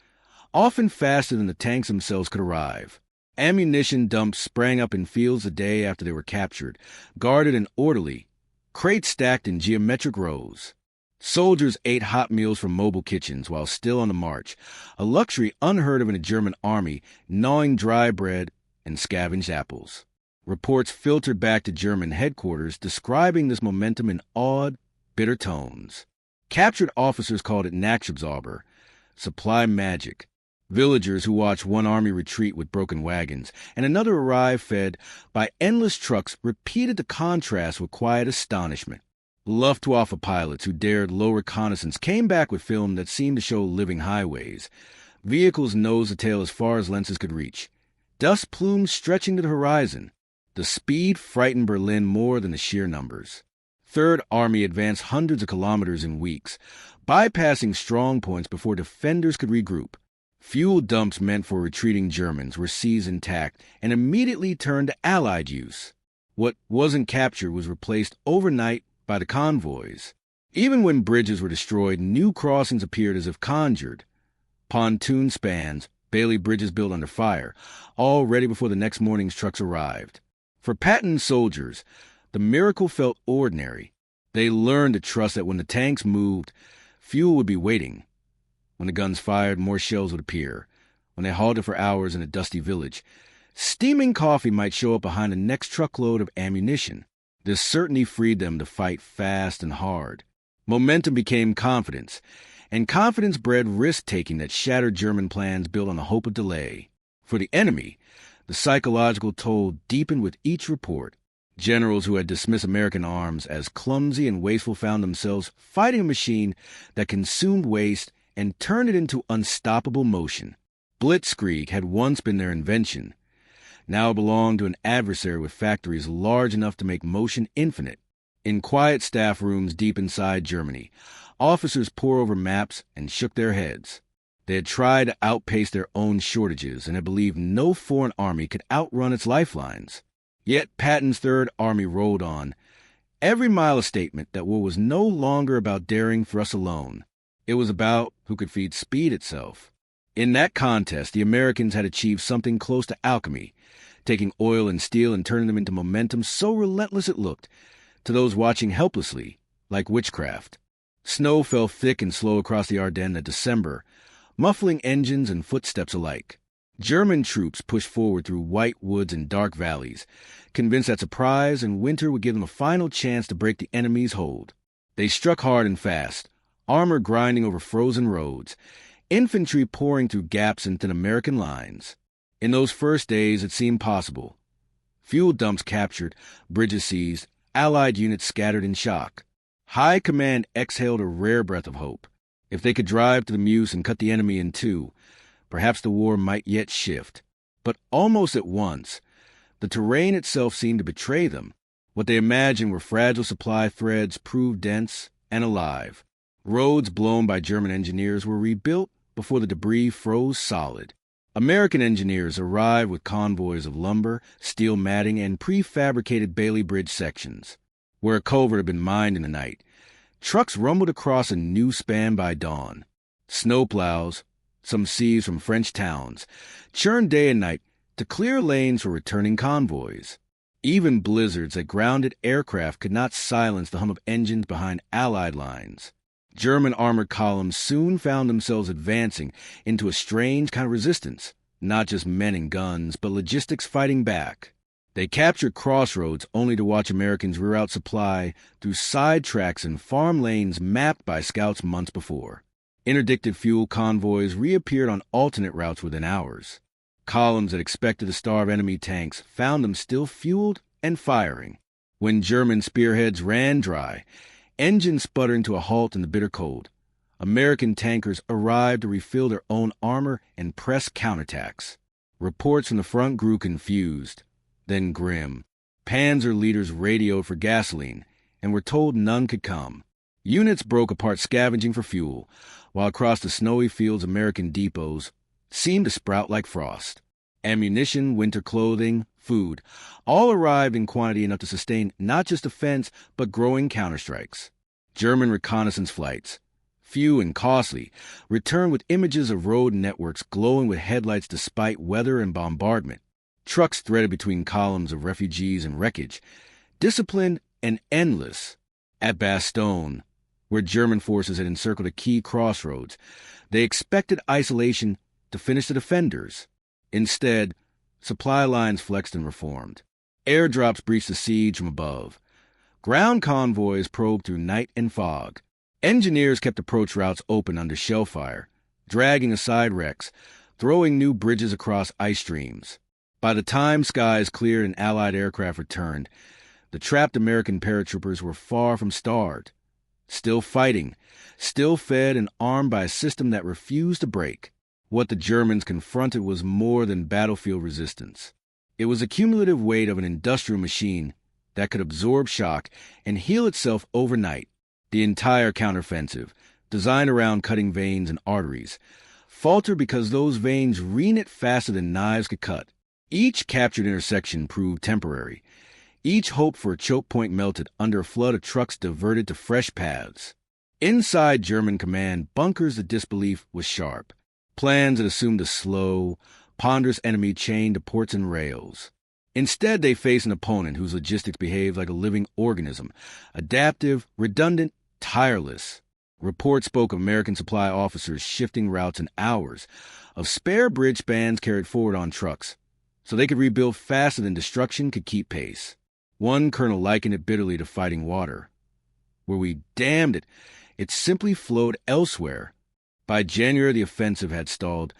often faster than the tanks themselves could arrive. Ammunition dumps sprang up in fields the day after they were captured, guarded and orderly, crates stacked in geometric rows. Soldiers ate hot meals from mobile kitchens while still on the march, a luxury unheard of in a German army, gnawing dry bread and scavenged apples. Reports filtered back to German headquarters describing this momentum in awed, bitter tones. Captured officers called it Nachschubzauber, supply magic. Villagers who watched one army retreat with broken wagons and another arrive fed by endless trucks repeated the contrast with quiet astonishment. Luftwaffe pilots who dared low reconnaissance came back with film that seemed to show living highways. Vehicles nose to tail as far as lenses could reach. dust plumes stretching to the horizon. The speed frightened Berlin more than the sheer numbers. Third Army advanced hundreds of kilometers in weeks, bypassing strong points before defenders could regroup. Fuel dumps meant for retreating Germans were seized intact and immediately turned to Allied use. What wasn't captured was replaced overnight by the convoys. Even when bridges were destroyed, new crossings appeared as if conjured. Pontoon spans, Bailey bridges built under fire, all ready before the next morning's trucks arrived. For Patton's soldiers, the miracle felt ordinary. They learned to trust that when the tanks moved, fuel would be waiting. When the guns fired, more shells would appear. When they halted for hours in a dusty village, steaming coffee might show up behind the next truckload of ammunition. This certainty freed them to fight fast and hard. Momentum became confidence, and confidence bred risk-taking that shattered German plans built on the hope of delay. For the enemy, the psychological toll deepened with each report. Generals who had dismissed American arms as clumsy and wasteful found themselves fighting a machine that consumed waste and turned it into unstoppable motion. Blitzkrieg had once been their invention. Now it belonged to an adversary with factories large enough to make motion infinite. In quiet staff rooms deep inside Germany, officers pored over maps and shook their heads. They had tried to outpace their own shortages and had believed no foreign army could outrun its lifelines. Yet Patton's Third Army rolled on, every mile a statement that war was no longer about daring thrusts alone. It was about who could feed speed itself. In that contest, the Americans had achieved something close to alchemy, taking oil and steel and turning them into momentum so relentless it looked, to those watching helplessly, like witchcraft. Snow fell thick and slow across the Ardennes that December, muffling engines and footsteps alike. German troops pushed forward through white woods and dark valleys, convinced that surprise and winter would give them a final chance to break the enemy's hold. They struck hard and fast, armor grinding over frozen roads, infantry pouring through gaps in thin American lines. In those first days, it seemed possible. Fuel dumps captured, bridges seized, Allied units scattered in shock. High command exhaled a rare breath of hope. If they could drive to the Meuse and cut the enemy in two, perhaps the war might yet shift. But almost at once, the terrain itself seemed to betray them. What they imagined were fragile supply threads proved dense and alive. Roads blown by German engineers were rebuilt before the debris froze solid. American engineers arrived with convoys of lumber, steel matting, and prefabricated Bailey Bridge sections. Where a culvert had been mined in the night, trucks rumbled across a new span by dawn. Snowplows, some sieves from French towns, churned day and night to clear lanes for returning convoys. Even blizzards that grounded aircraft could not silence the hum of engines behind Allied lines. German armored columns soon found themselves advancing into a strange kind of resistance, not just men and guns, but logistics fighting back. They captured crossroads only to watch Americans rear out supply through side tracks and farm lanes mapped by scouts months before. Interdicted fuel convoys reappeared on alternate routes within hours. Columns that expected to starve enemy tanks found them still fueled and firing. When German spearheads ran dry, engines sputtering to a halt in the bitter cold, American tankers arrived to refill their own armor and press counterattacks. Reports from the front grew confused, then grim. Panzer leaders radioed for gasoline and were told none could come. Units broke apart scavenging for fuel, while across the snowy fields American depots seemed to sprout like frost. Ammunition, winter clothing, food, all arrived in quantity enough to sustain not just offense, but growing counterstrikes. German reconnaissance flights, few and costly, returned with images of road networks glowing with headlights despite weather and bombardment. Trucks threaded between columns of refugees and wreckage, disciplined and endless. At Bastogne, where German forces had encircled a key crossroads, they expected isolation to finish the defenders. Instead, supply lines flexed and reformed. Airdrops breached the siege from above. Ground convoys probed through night and fog. Engineers kept approach routes open under shell fire, dragging aside wrecks, throwing new bridges across ice streams. By the time skies cleared and Allied aircraft returned, the trapped American paratroopers were far from starved. Still fighting, still fed and armed by a system that refused to break. What the Germans confronted was more than battlefield resistance. It was a cumulative weight of an industrial machine that could absorb shock and heal itself overnight. The entire counteroffensive, designed around cutting veins and arteries, faltered because those veins reknit faster than knives could cut. Each captured intersection proved temporary. Each hope for a choke point melted under a flood of trucks diverted to fresh paths. Inside German command bunkers, the disbelief was sharp. Plans that assumed a slow, ponderous enemy chained to ports and rails. Instead, they faced an opponent whose logistics behaved like a living organism, adaptive, redundant, tireless. Reports spoke of American supply officers shifting routes in hours, of spare bridge spans carried forward on trucks, so they could rebuild faster than destruction could keep pace. One colonel likened it bitterly to fighting water. Where we damned it, it simply flowed elsewhere. By January, the offensive had stalled,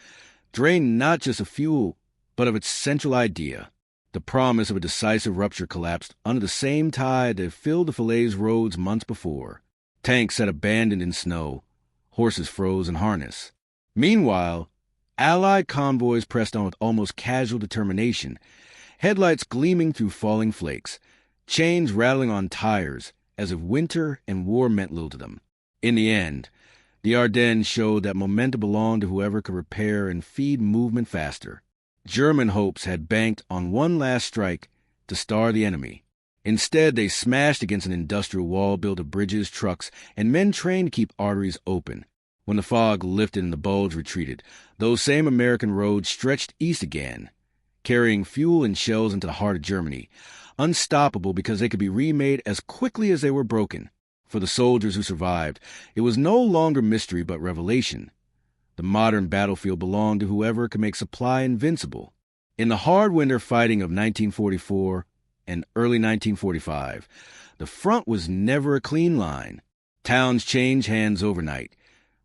drained not just of fuel, but of its central idea. The promise of a decisive rupture collapsed under the same tide that filled the Falaise roads months before. Tanks sat abandoned in snow, horses froze in harness. Meanwhile, Allied convoys pressed on with almost casual determination, headlights gleaming through falling flakes, chains rattling on tires, as if winter and war meant little to them. In the end, the Ardennes showed that momentum belonged to whoever could repair and feed movement faster. German hopes had banked on one last strike to star the enemy. Instead, they smashed against an industrial wall built of bridges, trucks, and men trained to keep arteries open. When the fog lifted and the bulge retreated, those same American roads stretched east again, carrying fuel and shells into the heart of Germany, unstoppable because they could be remade as quickly as they were broken. For the soldiers who survived, it was no longer mystery but revelation. The modern battlefield belonged to whoever could make supply invincible. In the hard winter fighting of 1944 and early 1945, the front was never a clean line. Towns changed hands overnight.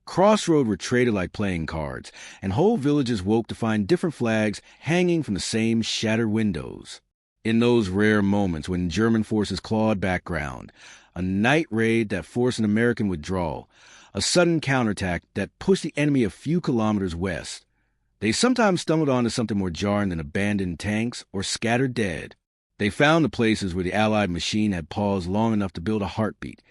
Crossroads were traded like playing cards, and whole villages woke to find different flags hanging from the same shattered windows. In those rare moments when German forces clawed back ground, a night raid that forced an American withdrawal, a sudden counterattack that pushed the enemy a few kilometers west, they sometimes stumbled onto something more jarring than abandoned tanks or scattered dead. They found the places where the Allied machine had paused long enough to build a heartbeat,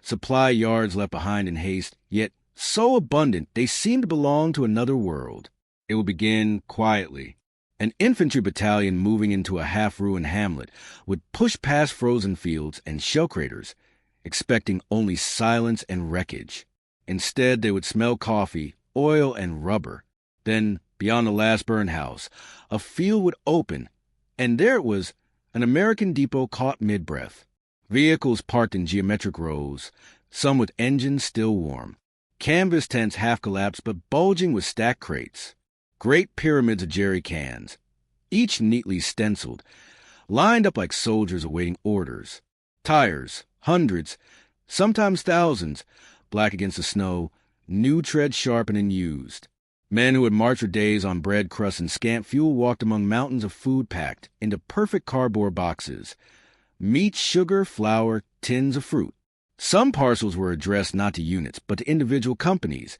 supply yards left behind in haste, yet so abundant they seemed to belong to another world. It would begin quietly. An infantry battalion moving into a half-ruined hamlet would push past frozen fields and shell craters, expecting only silence and wreckage. Instead, they would smell coffee, oil, and rubber. Then, beyond the last burned house, a field would open, and there it was, an American depot caught mid-breath. Vehicles parked in geometric rows, some with engines still warm. Canvas tents half-collapsed but bulging with stacked crates. Great pyramids of jerry cans, each neatly stenciled, lined up like soldiers awaiting orders. Tires, hundreds, sometimes thousands, black against the snow, new tread sharpened and used. Men who had marched for days on bread crusts and scant fuel walked among mountains of food packed into perfect cardboard boxes. Meat, sugar, flour, tins of fruit. Some parcels were addressed not to units, but to individual companies,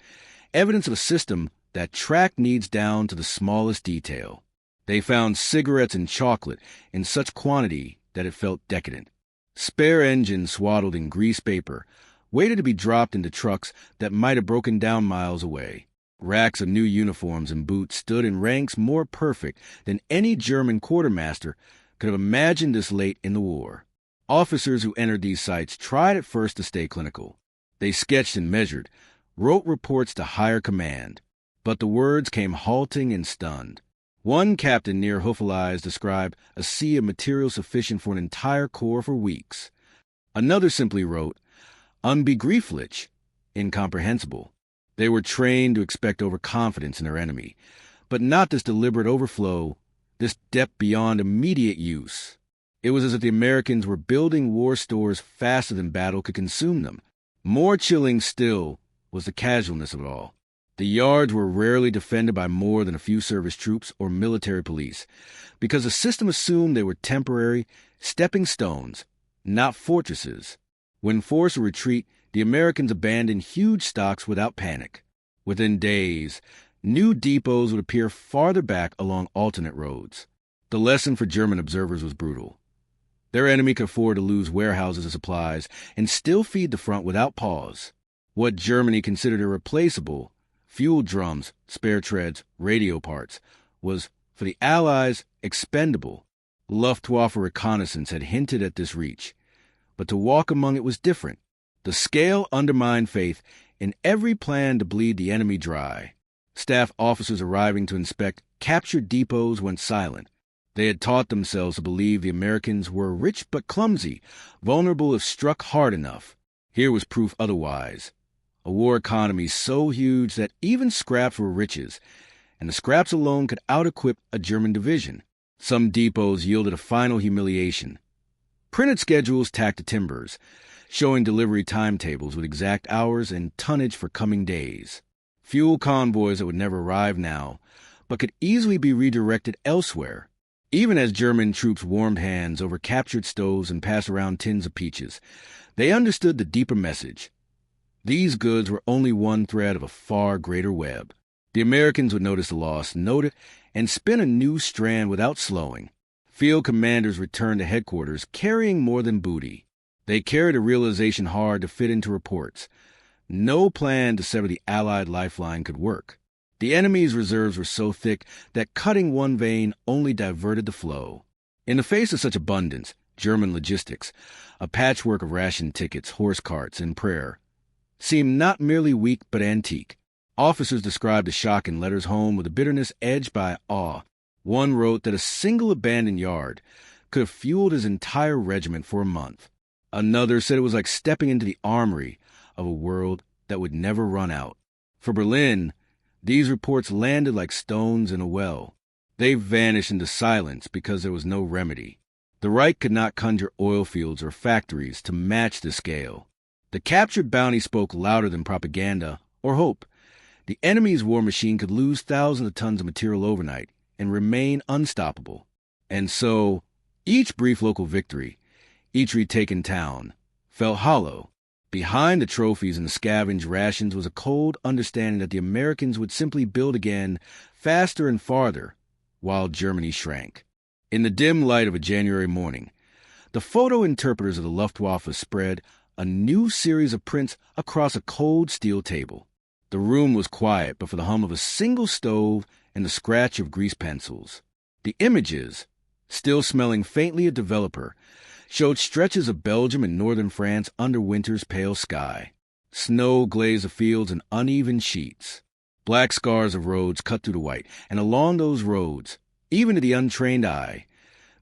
evidence of a system that tracked needs down to the smallest detail. They found cigarettes and chocolate in such quantity that it felt decadent. Spare engines swaddled in grease paper waited to be dropped into trucks that might have broken down miles away. Racks of new uniforms and boots stood in ranks more perfect than any German quartermaster could have imagined this late in the war. Officers who entered these sites tried at first to stay clinical. They sketched and measured, wrote reports to higher command. But the words came halting and stunned. One captain near Houffalize described a sea of material sufficient for an entire corps for weeks. Another simply wrote, unbegreiflich, incomprehensible. They were trained to expect overconfidence in their enemy, but not this deliberate overflow, this depth beyond immediate use. It was as if the Americans were building war stores faster than battle could consume them. More chilling still was the casualness of it all. The yards were rarely defended by more than a few service troops or military police, because the system assumed they were temporary, stepping stones, not fortresses. When forced to retreat, the Americans abandoned huge stocks without panic. Within days, New depots would appear farther back along alternate roads. The lesson for German observers was brutal. Their enemy could afford to lose warehouses of supplies and still feed the front without pause. What Germany considered irreplaceable, fuel drums, spare treads, radio parts, was, for the Allies, expendable. Luftwaffe reconnaissance had hinted at this reach, but to walk among it was different. The scale undermined faith in every plan to bleed the enemy dry. Staff officers arriving to inspect captured depots went silent. They had taught themselves to believe the Americans were rich but clumsy, vulnerable if struck hard enough. Here was proof otherwise. A war economy so huge that even scraps were riches, and the scraps alone could out-equip a German division. Some depots yielded a final humiliation. Printed schedules tacked to timbers, showing delivery timetables with exact hours and tonnage for coming days. Fuel convoys that would never arrive now, but could easily be redirected elsewhere. Even as German troops warmed hands over captured stoves and passed around tins of peaches, they understood the deeper message. These goods were only one thread of a far greater web. The Americans would notice the loss, note it, and spin a new strand without slowing. Field commanders returned to headquarters carrying more than booty. They carried a realization hard to fit into reports. No plan to sever the Allied lifeline could work. The enemy's reserves were so thick that cutting one vein only diverted the flow. In the face of such abundance, German logistics, a patchwork of ration tickets, horse carts, and prayer, seemed not merely weak but antique. Officers described the shock in letters home with a bitterness edged by awe. One wrote that a single abandoned yard could have fueled his entire regiment for a month. Another said it was like stepping into the armory of a world that would never run out. For Berlin, these reports landed like stones in a well. They vanished into silence because there was no remedy. The Reich could not conjure oil fields or factories to match the scale. The captured bounty spoke louder than propaganda or hope. The enemy's war machine could lose thousands of tons of material overnight and remain unstoppable. And so, each brief local victory, each retaken town, felt hollow. Behind the trophies and the scavenged rations was a cold understanding that the Americans would simply build again, faster and farther, while Germany shrank. In the dim light of a January morning, the photo interpreters of the Luftwaffe spread a new series of prints across a cold steel table. The room was quiet but for the hum of a single stove and the scratch of grease pencils. The images, still smelling faintly of developer, showed stretches of Belgium and northern France under winter's pale sky. Snow glazed the fields in uneven sheets. Black scars of roads cut through the white, and along those roads, even to the untrained eye,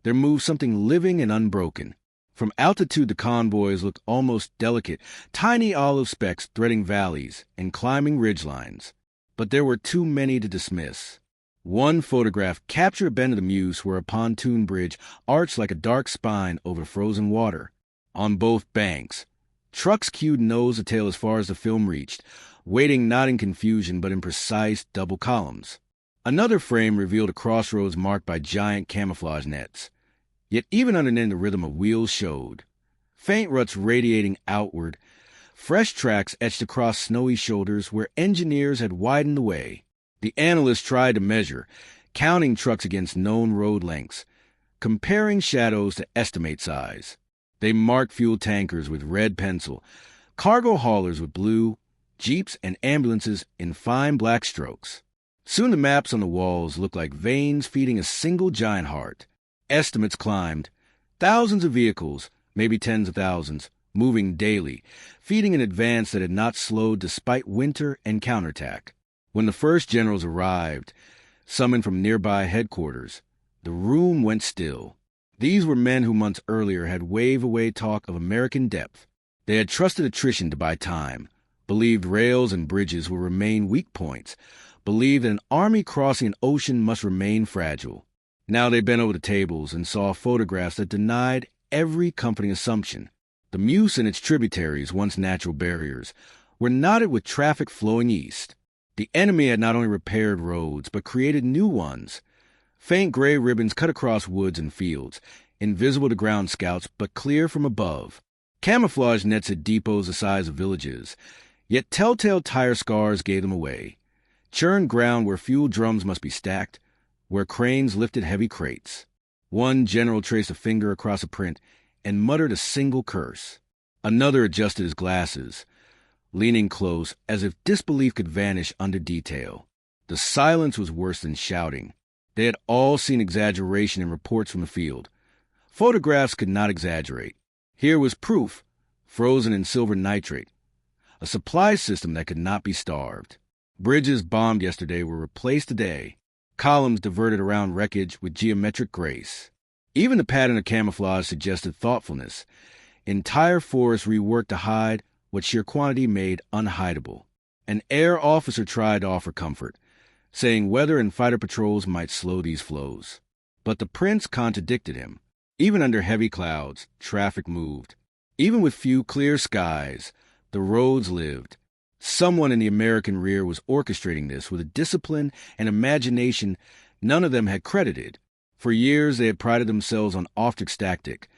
there moved something living and unbroken. From altitude the convoys looked almost delicate, tiny olive specks threading valleys and climbing ridgelines. But there were too many to dismiss. One photograph captured a bend of the Meuse where a pontoon bridge arched like a dark spine over frozen water. On both banks, trucks queued nose to tail as far as the film reached, waiting not in confusion but in precise double columns. Another frame revealed a crossroads marked by giant camouflage nets. Yet even underneath the rhythm of wheels showed. Faint ruts radiating outward, fresh tracks etched across snowy shoulders where engineers had widened the way. The analysts tried to measure, counting trucks against known road lengths, comparing shadows to estimate size. They marked fuel tankers with red pencil, cargo haulers with blue, jeeps and ambulances in fine black strokes. Soon the maps on the walls looked like veins feeding a single giant heart. Estimates climbed. Thousands of vehicles, maybe tens of thousands, moving daily, feeding an advance that had not slowed despite winter and counterattack. When the first generals arrived, summoned from nearby headquarters, the room went still. These were men who months earlier had waved away talk of American depth. They had trusted attrition to buy time, believed rails and bridges would remain weak points, believed that an army crossing an ocean must remain fragile. Now they bent over the tables and saw photographs that denied every comforting assumption. The Meuse and its tributaries, once natural barriers, were knotted with traffic flowing east. The enemy had not only repaired roads, but created new ones. Faint gray ribbons cut across woods and fields, invisible to ground scouts, but clear from above. Camouflage nets at depots the size of villages, yet telltale tire scars gave them away. churned ground where fuel drums must be stacked, where cranes lifted heavy crates. One general traced a finger across a print and muttered a single curse. Another adjusted his glasses, leaning close as if disbelief could vanish under detail. The silence was worse than shouting. They had all seen exaggeration in reports from the field. Photographs could not exaggerate. Here was proof, frozen in silver nitrate. A supply system that could not be starved. Bridges bombed yesterday were replaced today. Columns diverted around wreckage with geometric grace. Even the pattern of camouflage suggested thoughtfulness. Entire forests reworked to hide what sheer quantity made unhideable. An air officer tried to offer comfort, saying weather and fighter patrols might slow these flows. But the prince contradicted him. Even under heavy clouds, traffic moved. Even with few clear skies, the roads lived. Someone in the American rear was orchestrating this with a discipline and imagination none of them had credited. For years they had prided themselves on Auftrag's tactic,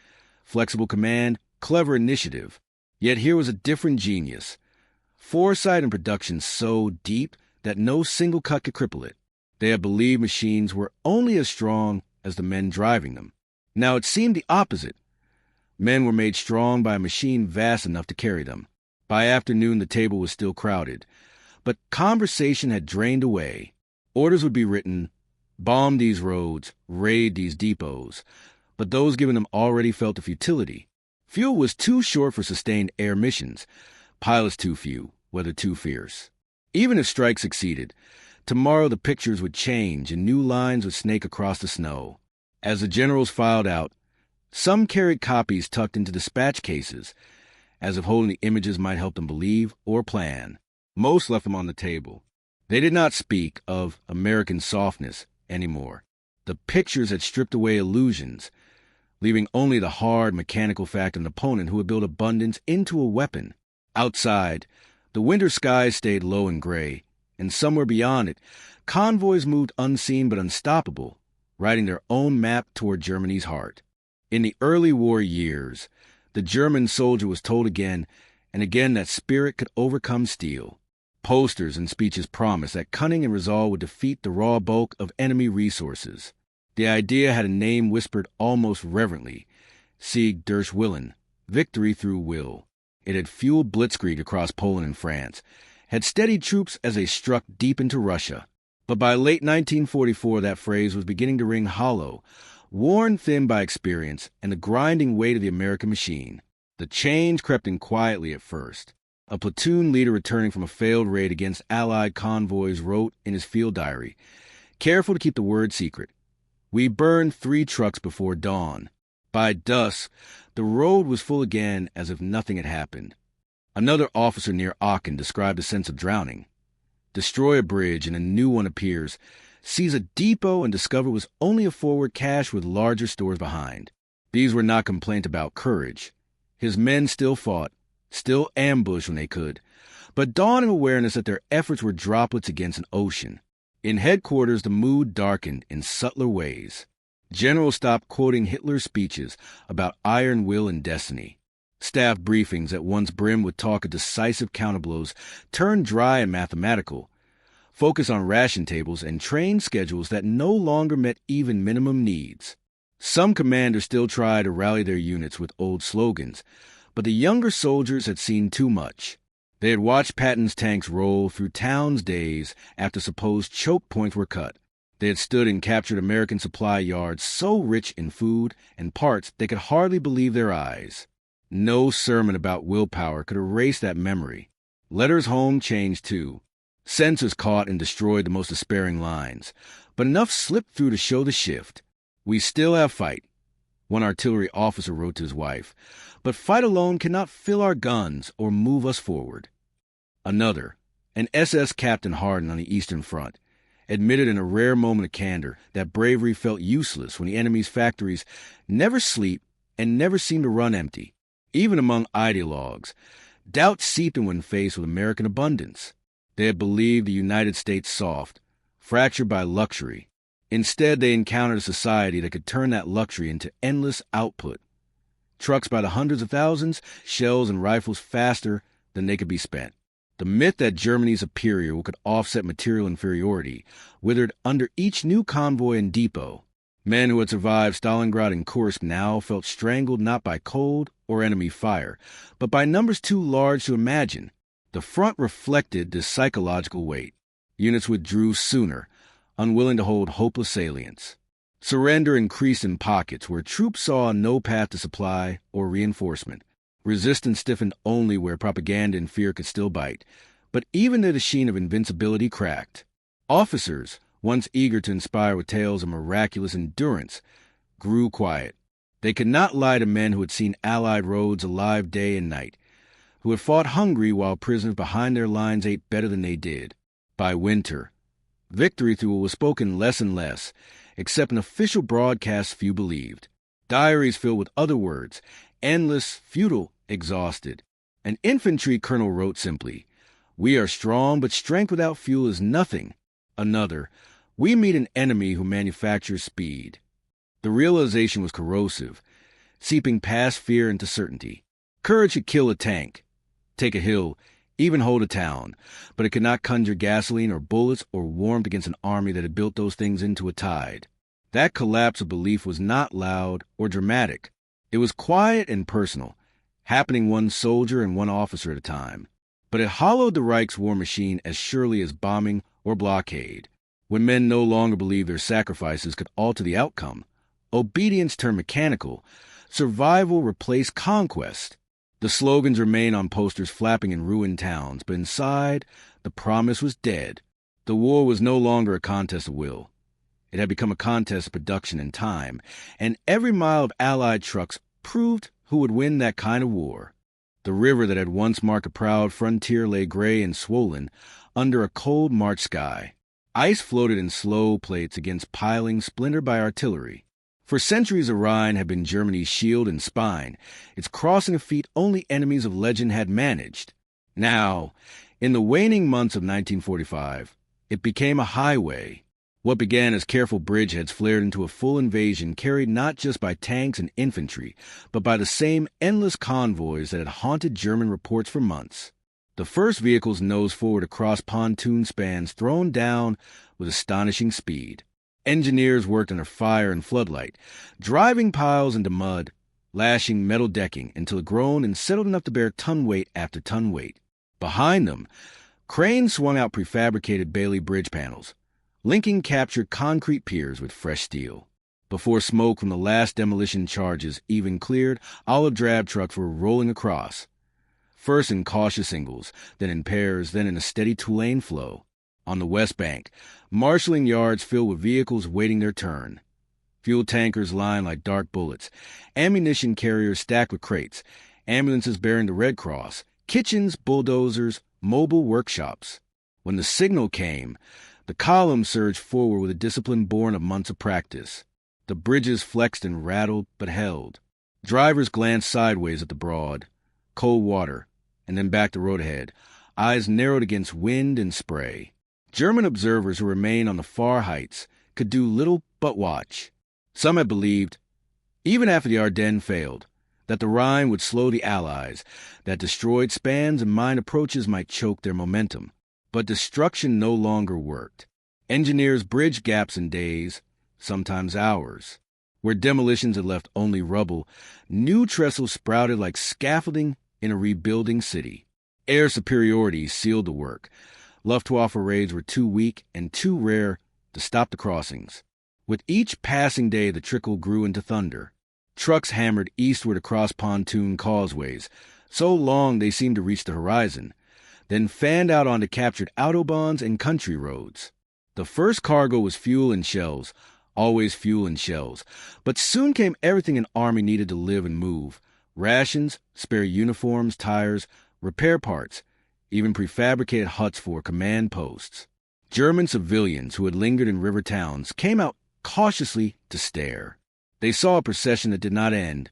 flexible command, clever initiative. Yet here was a different genius. Foresight and production so deep that no single cut could cripple it. They had believed machines were only as strong as the men driving them. Now it seemed the opposite. Men were made strong by a machine vast enough to carry them. By afternoon, the table was still crowded. But conversation had drained away. Orders would be written, bomb these roads, raid these depots. But those given them already felt the futility. Fuel was too short for sustained air missions. Pilots too few, weather too fierce. Even if strike succeeded, tomorrow the pictures would change and new lines would snake across the snow. As the generals filed out, some carried copies tucked into dispatch cases, as if holding the images might help them believe or plan. Most left them on the table. They did not speak of American softness anymore. The pictures had stripped away illusions, leaving only the hard mechanical fact of an opponent who had built abundance into a weapon. Outside, the winter sky stayed low and gray, and somewhere beyond it, convoys moved unseen but unstoppable, writing their own map toward Germany's heart. In the early war years, the German soldier was told again and again that spirit could overcome steel. Posters and speeches promised that cunning and resolve would defeat the raw bulk of enemy resources. The idea had a name whispered almost reverently, Sieg durch Willen, victory through will. It had fueled blitzkrieg across Poland and France, had steadied troops as they struck deep into Russia. But by late 1944, that phrase was beginning to ring hollow, worn thin by experience and the grinding weight of the American machine. The change crept in quietly at first. A platoon leader returning from a failed raid against Allied convoys wrote in his field diary, careful to keep the word secret, "We burned 3 trucks before dawn. By dusk, the road was full again as if nothing had happened." Another officer near Aachen described a sense of drowning. Destroy a bridge and a new one appears, sees a depot and discover it was only a forward cache with larger stores behind. These were not complaints about courage. His men still fought, still ambushed when they could, but dawning awareness that their efforts were droplets against an ocean. In headquarters, the mood darkened in subtler ways. Generals stopped quoting Hitler's speeches about iron will and destiny. Staff briefings that once brimmed with talk of decisive counterblows turned dry and mathematical, focus on ration tables and train schedules that no longer met even minimum needs. Some commanders still tried to rally their units with old slogans, but the younger soldiers had seen too much. They had watched Patton's tanks roll through towns days after supposed choke points were cut. They had stood and captured American supply yards so rich in food and parts they could hardly believe their eyes. No sermon about willpower could erase that memory. Letters home changed too. Censors caught and destroyed the most despairing lines, but enough slipped through to show the shift. "We still have fight," one artillery officer wrote to his wife, "but fight alone cannot fill our guns or move us forward." Another, an SS captain hardened on the Eastern Front, admitted in a rare moment of candor that bravery felt useless when the enemy's factories never sleep and never seem to run empty. Even among ideologues, doubt seeped in when faced with American abundance. They had believed the United States soft, fractured by luxury. Instead, they encountered a society that could turn that luxury into endless output. Trucks by the hundreds of thousands, shells and rifles faster than they could be spent. The myth that Germany's superior could offset material inferiority withered under each new convoy and depot. Men who had survived Stalingrad and Kursk now felt strangled not by cold or enemy fire, but by numbers too large to imagine. The front reflected this psychological weight. Units withdrew sooner, unwilling to hold hopeless salients. Surrender increased in pockets where troops saw no path to supply or reinforcement. Resistance stiffened only where propaganda and fear could still bite. But even the sheen of invincibility cracked. Officers, once eager to inspire with tales of miraculous endurance, grew quiet. They could not lie to men who had seen Allied roads alive day and night, who had fought hungry while prisoners behind their lines ate better than they did. By winter, victory through what was spoken less and less, except in official broadcasts few believed. Diaries filled with other words, endless, futile, exhausted. An infantry colonel wrote simply, "We are strong, but strength without fuel is nothing." Another, "We meet an enemy who manufactures speed." The realization was corrosive, seeping past fear into certainty. Courage could kill a tank, take a hill, even hold a town, but it could not conjure gasoline or bullets or warmth against an army that had built those things into a tide. That collapse of belief was not loud or dramatic. It was quiet and personal, happening one soldier and one officer at a time. But it hollowed the Reich's war machine as surely as bombing or blockade. When men no longer believed their sacrifices could alter the outcome, obedience turned mechanical, survival replaced conquest. The slogans remained on posters flapping in ruined towns, but inside, the promise was dead. The war was no longer a contest of will. It had become a contest of production and time, and every mile of Allied trucks proved who would win that kind of war. The river that had once marked a proud frontier lay gray and swollen under a cold March sky. Ice floated in slow plates against pilings splintered by artillery. For centuries the Rhine had been Germany's shield and spine, its crossing of feet only enemies of legend had managed. Now, in the waning months of 1945, it became a highway. What began as careful bridgeheads flared into a full invasion carried not just by tanks and infantry, but by the same endless convoys that had haunted German reports for months. The first vehicles nosed forward across pontoon spans thrown down with astonishing speed. Engineers worked under fire and floodlight, driving piles into mud, lashing metal decking until it grown and settled enough to bear ton weight after ton weight. Behind them, cranes swung out prefabricated Bailey bridge panels, linking captured concrete piers with fresh steel. Before smoke from the last demolition charges even cleared, olive-drab trucks were rolling across, first in cautious singles, then in pairs, then in a steady two-lane flow. On the West Bank, marshalling yards filled with vehicles waiting their turn. Fuel tankers lined like dark bullets, ammunition carriers stacked with crates, ambulances bearing the Red Cross, kitchens, bulldozers, mobile workshops. When the signal came, the column surged forward with a discipline born of months of practice. The bridges flexed and rattled, but held. Drivers glanced sideways at the broad, cold water, and then back the road ahead, eyes narrowed against wind and spray. German observers who remained on the far heights could do little but watch. Some had believed, even after the Ardennes failed, that the Rhine would slow the Allies, that destroyed spans and mined approaches might choke their momentum. But destruction no longer worked. Engineers bridged gaps in days, sometimes hours. Where demolitions had left only rubble, new trestles sprouted like scaffolding in a rebuilding city. Air superiority sealed the work. Luftwaffe raids were too weak and too rare to stop the crossings. With each passing day, the trickle grew into thunder. Trucks hammered eastward across pontoon causeways, so long they seemed to reach the horizon, then fanned out onto captured autobahns and country roads. The first cargo was fuel and shells, always fuel and shells, but soon came everything an army needed to live and move: rations, spare uniforms, tires, repair parts, even prefabricated huts for command posts. German civilians who had lingered in river towns came out cautiously to stare. They saw a procession that did not end,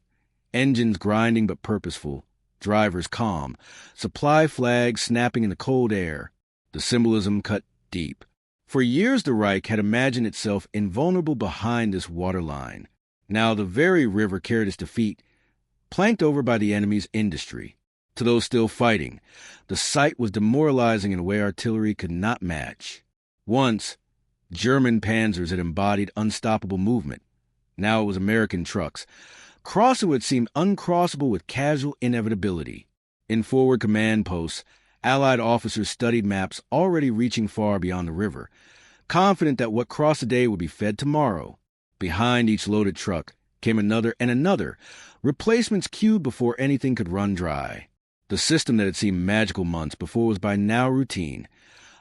engines grinding but purposeful, drivers calm, supply flags snapping in the cold air. The symbolism cut deep. For years the Reich had imagined itself invulnerable behind this waterline. Now the very river carried its defeat, planked over by the enemy's industry. To those still fighting, the sight was demoralizing in a way artillery could not match. Once, German panzers had embodied unstoppable movement. Now it was American trucks. Crossing what seemed uncrossable with casual inevitability. In forward command posts, Allied officers studied maps already reaching far beyond the river, confident that what crossed today would be fed tomorrow. Behind each loaded truck came another and another, replacements queued before anything could run dry. The system that had seemed magical months before was by now routine,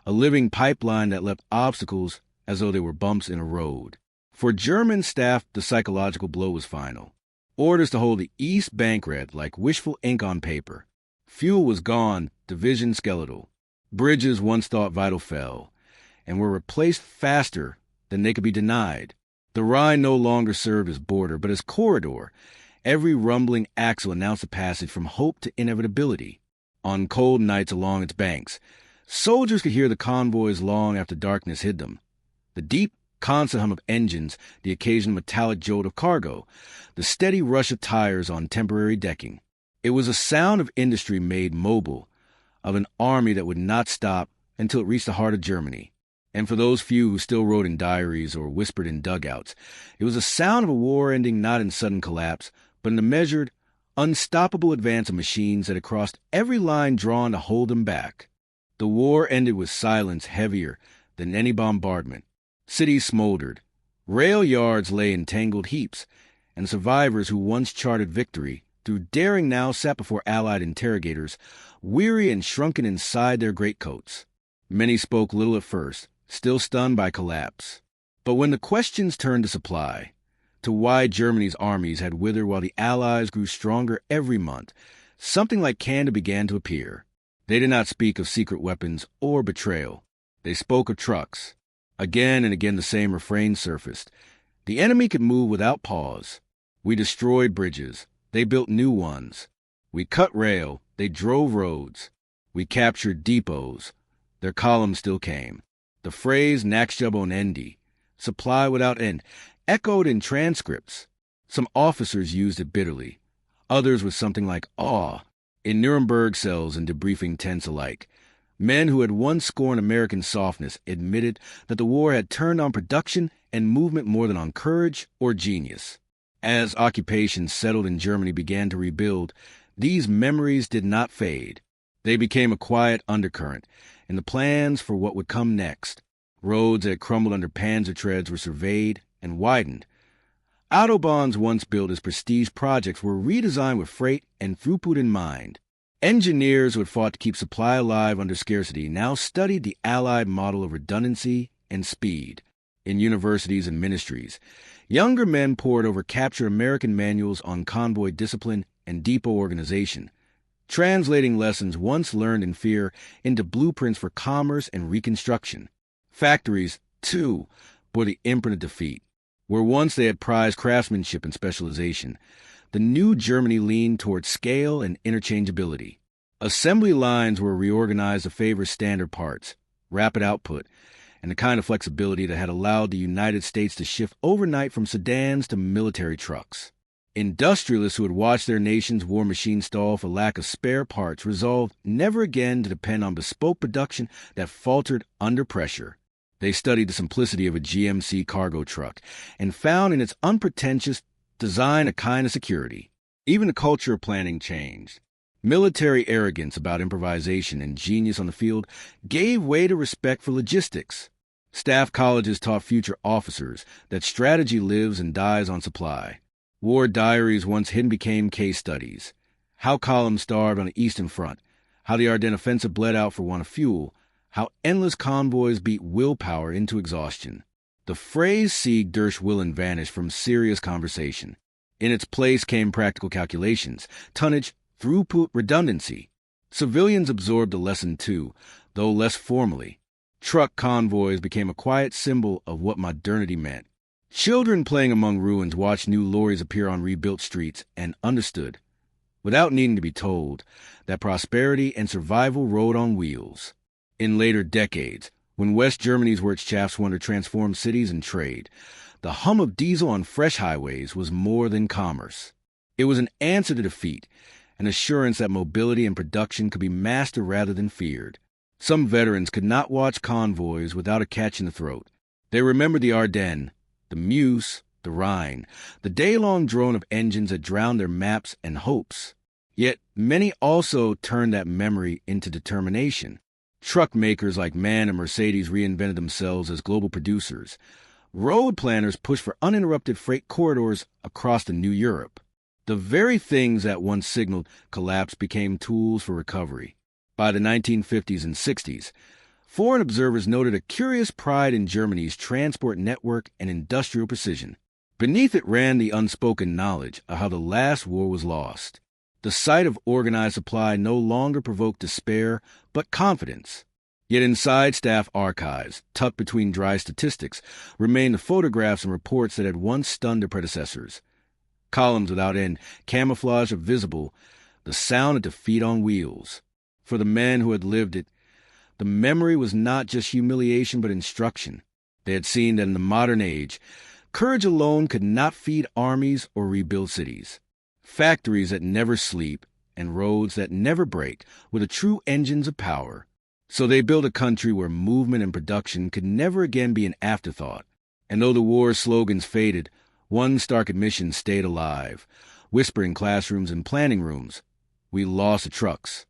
a living pipeline that left obstacles as though they were bumps in a road. For German staff, the psychological blow was final. Orders to hold the East Bank read like wishful ink on paper. Fuel was gone, division skeletal. Bridges once thought vital fell, and were replaced faster than they could be denied. The Rhine no longer served as border, but as corridor. Every rumbling axle announced a passage from hope to inevitability. On cold nights along its banks, soldiers could hear the convoys long after darkness hid them. The deep, constant hum of engines, the occasional metallic jolt of cargo, the steady rush of tires on temporary decking. It was a sound of industry made mobile, of an army that would not stop until it reached the heart of Germany. And for those few who still wrote in diaries or whispered in dugouts, it was a sound of a war ending not in sudden collapse, but in the measured, unstoppable advance of machines that had crossed every line drawn to hold them back. The war ended with silence heavier than any bombardment. Cities smoldered. Rail yards lay in tangled heaps, and survivors who once charted victory, through daring now sat before Allied interrogators, weary and shrunken inside their greatcoats. Many spoke little at first, still stunned by collapse. But when the questions turned to supply, to why Germany's armies had withered while the Allies grew stronger every month, something like candor began to appear. They did not speak of secret weapons or betrayal. They spoke of trucks. Again and again the same refrain surfaced. The enemy could move without pause. We destroyed bridges. They built new ones. We cut rail. They drove roads. We captured depots. Their columns still came. The phrase Nachtschabonendi, supply without end, echoed in transcripts. Some officers used it bitterly. Others with something like awe. In Nuremberg cells and debriefing tents alike, men who had once scorned American softness admitted that the war had turned on production and movement more than on courage or genius. As occupations settled in Germany began to rebuild, these memories did not fade. They became a quiet undercurrent in the plans for what would come next. Roads that had crumbled under panzer treads were surveyed and widened. Autobahns once built as prestige projects were redesigned with freight and throughput in mind. Engineers who had fought to keep supply alive under scarcity now studied the Allied model of redundancy and speed. In universities and ministries, younger men pored over captured American manuals on convoy discipline and depot organization, translating lessons once learned in fear into blueprints for commerce and reconstruction. Factories, too, bore the imprint of defeat. Where once they had prized craftsmanship and specialization, the new Germany leaned toward scale and interchangeability. Assembly lines were reorganized to favor standard parts, rapid output, and the kind of flexibility that had allowed the United States to shift overnight from sedans to military trucks. Industrialists who had watched their nation's war machine stall for lack of spare parts resolved never again to depend on bespoke production that faltered under pressure. They studied the simplicity of a GMC cargo truck and found in its unpretentious design a kind of security. Even the culture of planning changed. Military arrogance about improvisation and genius on the field gave way to respect for logistics. Staff colleges taught future officers that strategy lives and dies on supply. War diaries once hidden became case studies. How columns starved on the Eastern Front, how the Ardennes offensive bled out for want of fuel, how endless convoys beat willpower into exhaustion. The phrase Sieg durch Willen vanished from serious conversation. In its place came practical calculations, tonnage, throughput, redundancy. Civilians absorbed the lesson too, though less formally. Truck convoys became a quiet symbol of what modernity meant. Children playing among ruins watched new lorries appear on rebuilt streets and understood, without needing to be told, that prosperity and survival rode on wheels. In later decades, when West Germany's works shafts wanted to transform cities and trade, the hum of diesel on fresh highways was more than commerce. It was an answer to defeat, an assurance that mobility and production could be mastered rather than feared. Some veterans could not watch convoys without a catch in the throat. They remembered the Ardennes, the Meuse, the Rhine, the day-long drone of engines that drowned their maps and hopes. Yet many also turned that memory into determination. Truck makers like MAN and Mercedes reinvented themselves as global producers. Road planners pushed for uninterrupted freight corridors across the new Europe. The very things that once signaled collapse became tools for recovery. By the 1950s and 60s, foreign observers noted a curious pride in Germany's transport network and industrial precision. Beneath it ran the unspoken knowledge of how the last war was lost. The sight of organized supply no longer provoked despair, but confidence. Yet inside staff archives, tucked between dry statistics, remained the photographs and reports that had once stunned their predecessors. Columns without end, camouflage of visible, the sound of defeat on wheels. For the men who had lived it, the memory was not just humiliation but instruction. They had seen that in the modern age, courage alone could not feed armies or rebuild cities. Factories that never sleep and roads that never break were the true engines of power. So they built a country where movement and production could never again be an afterthought. And though the war's slogans faded, one stark admission stayed alive, whispering classrooms and planning rooms. We lost the trucks,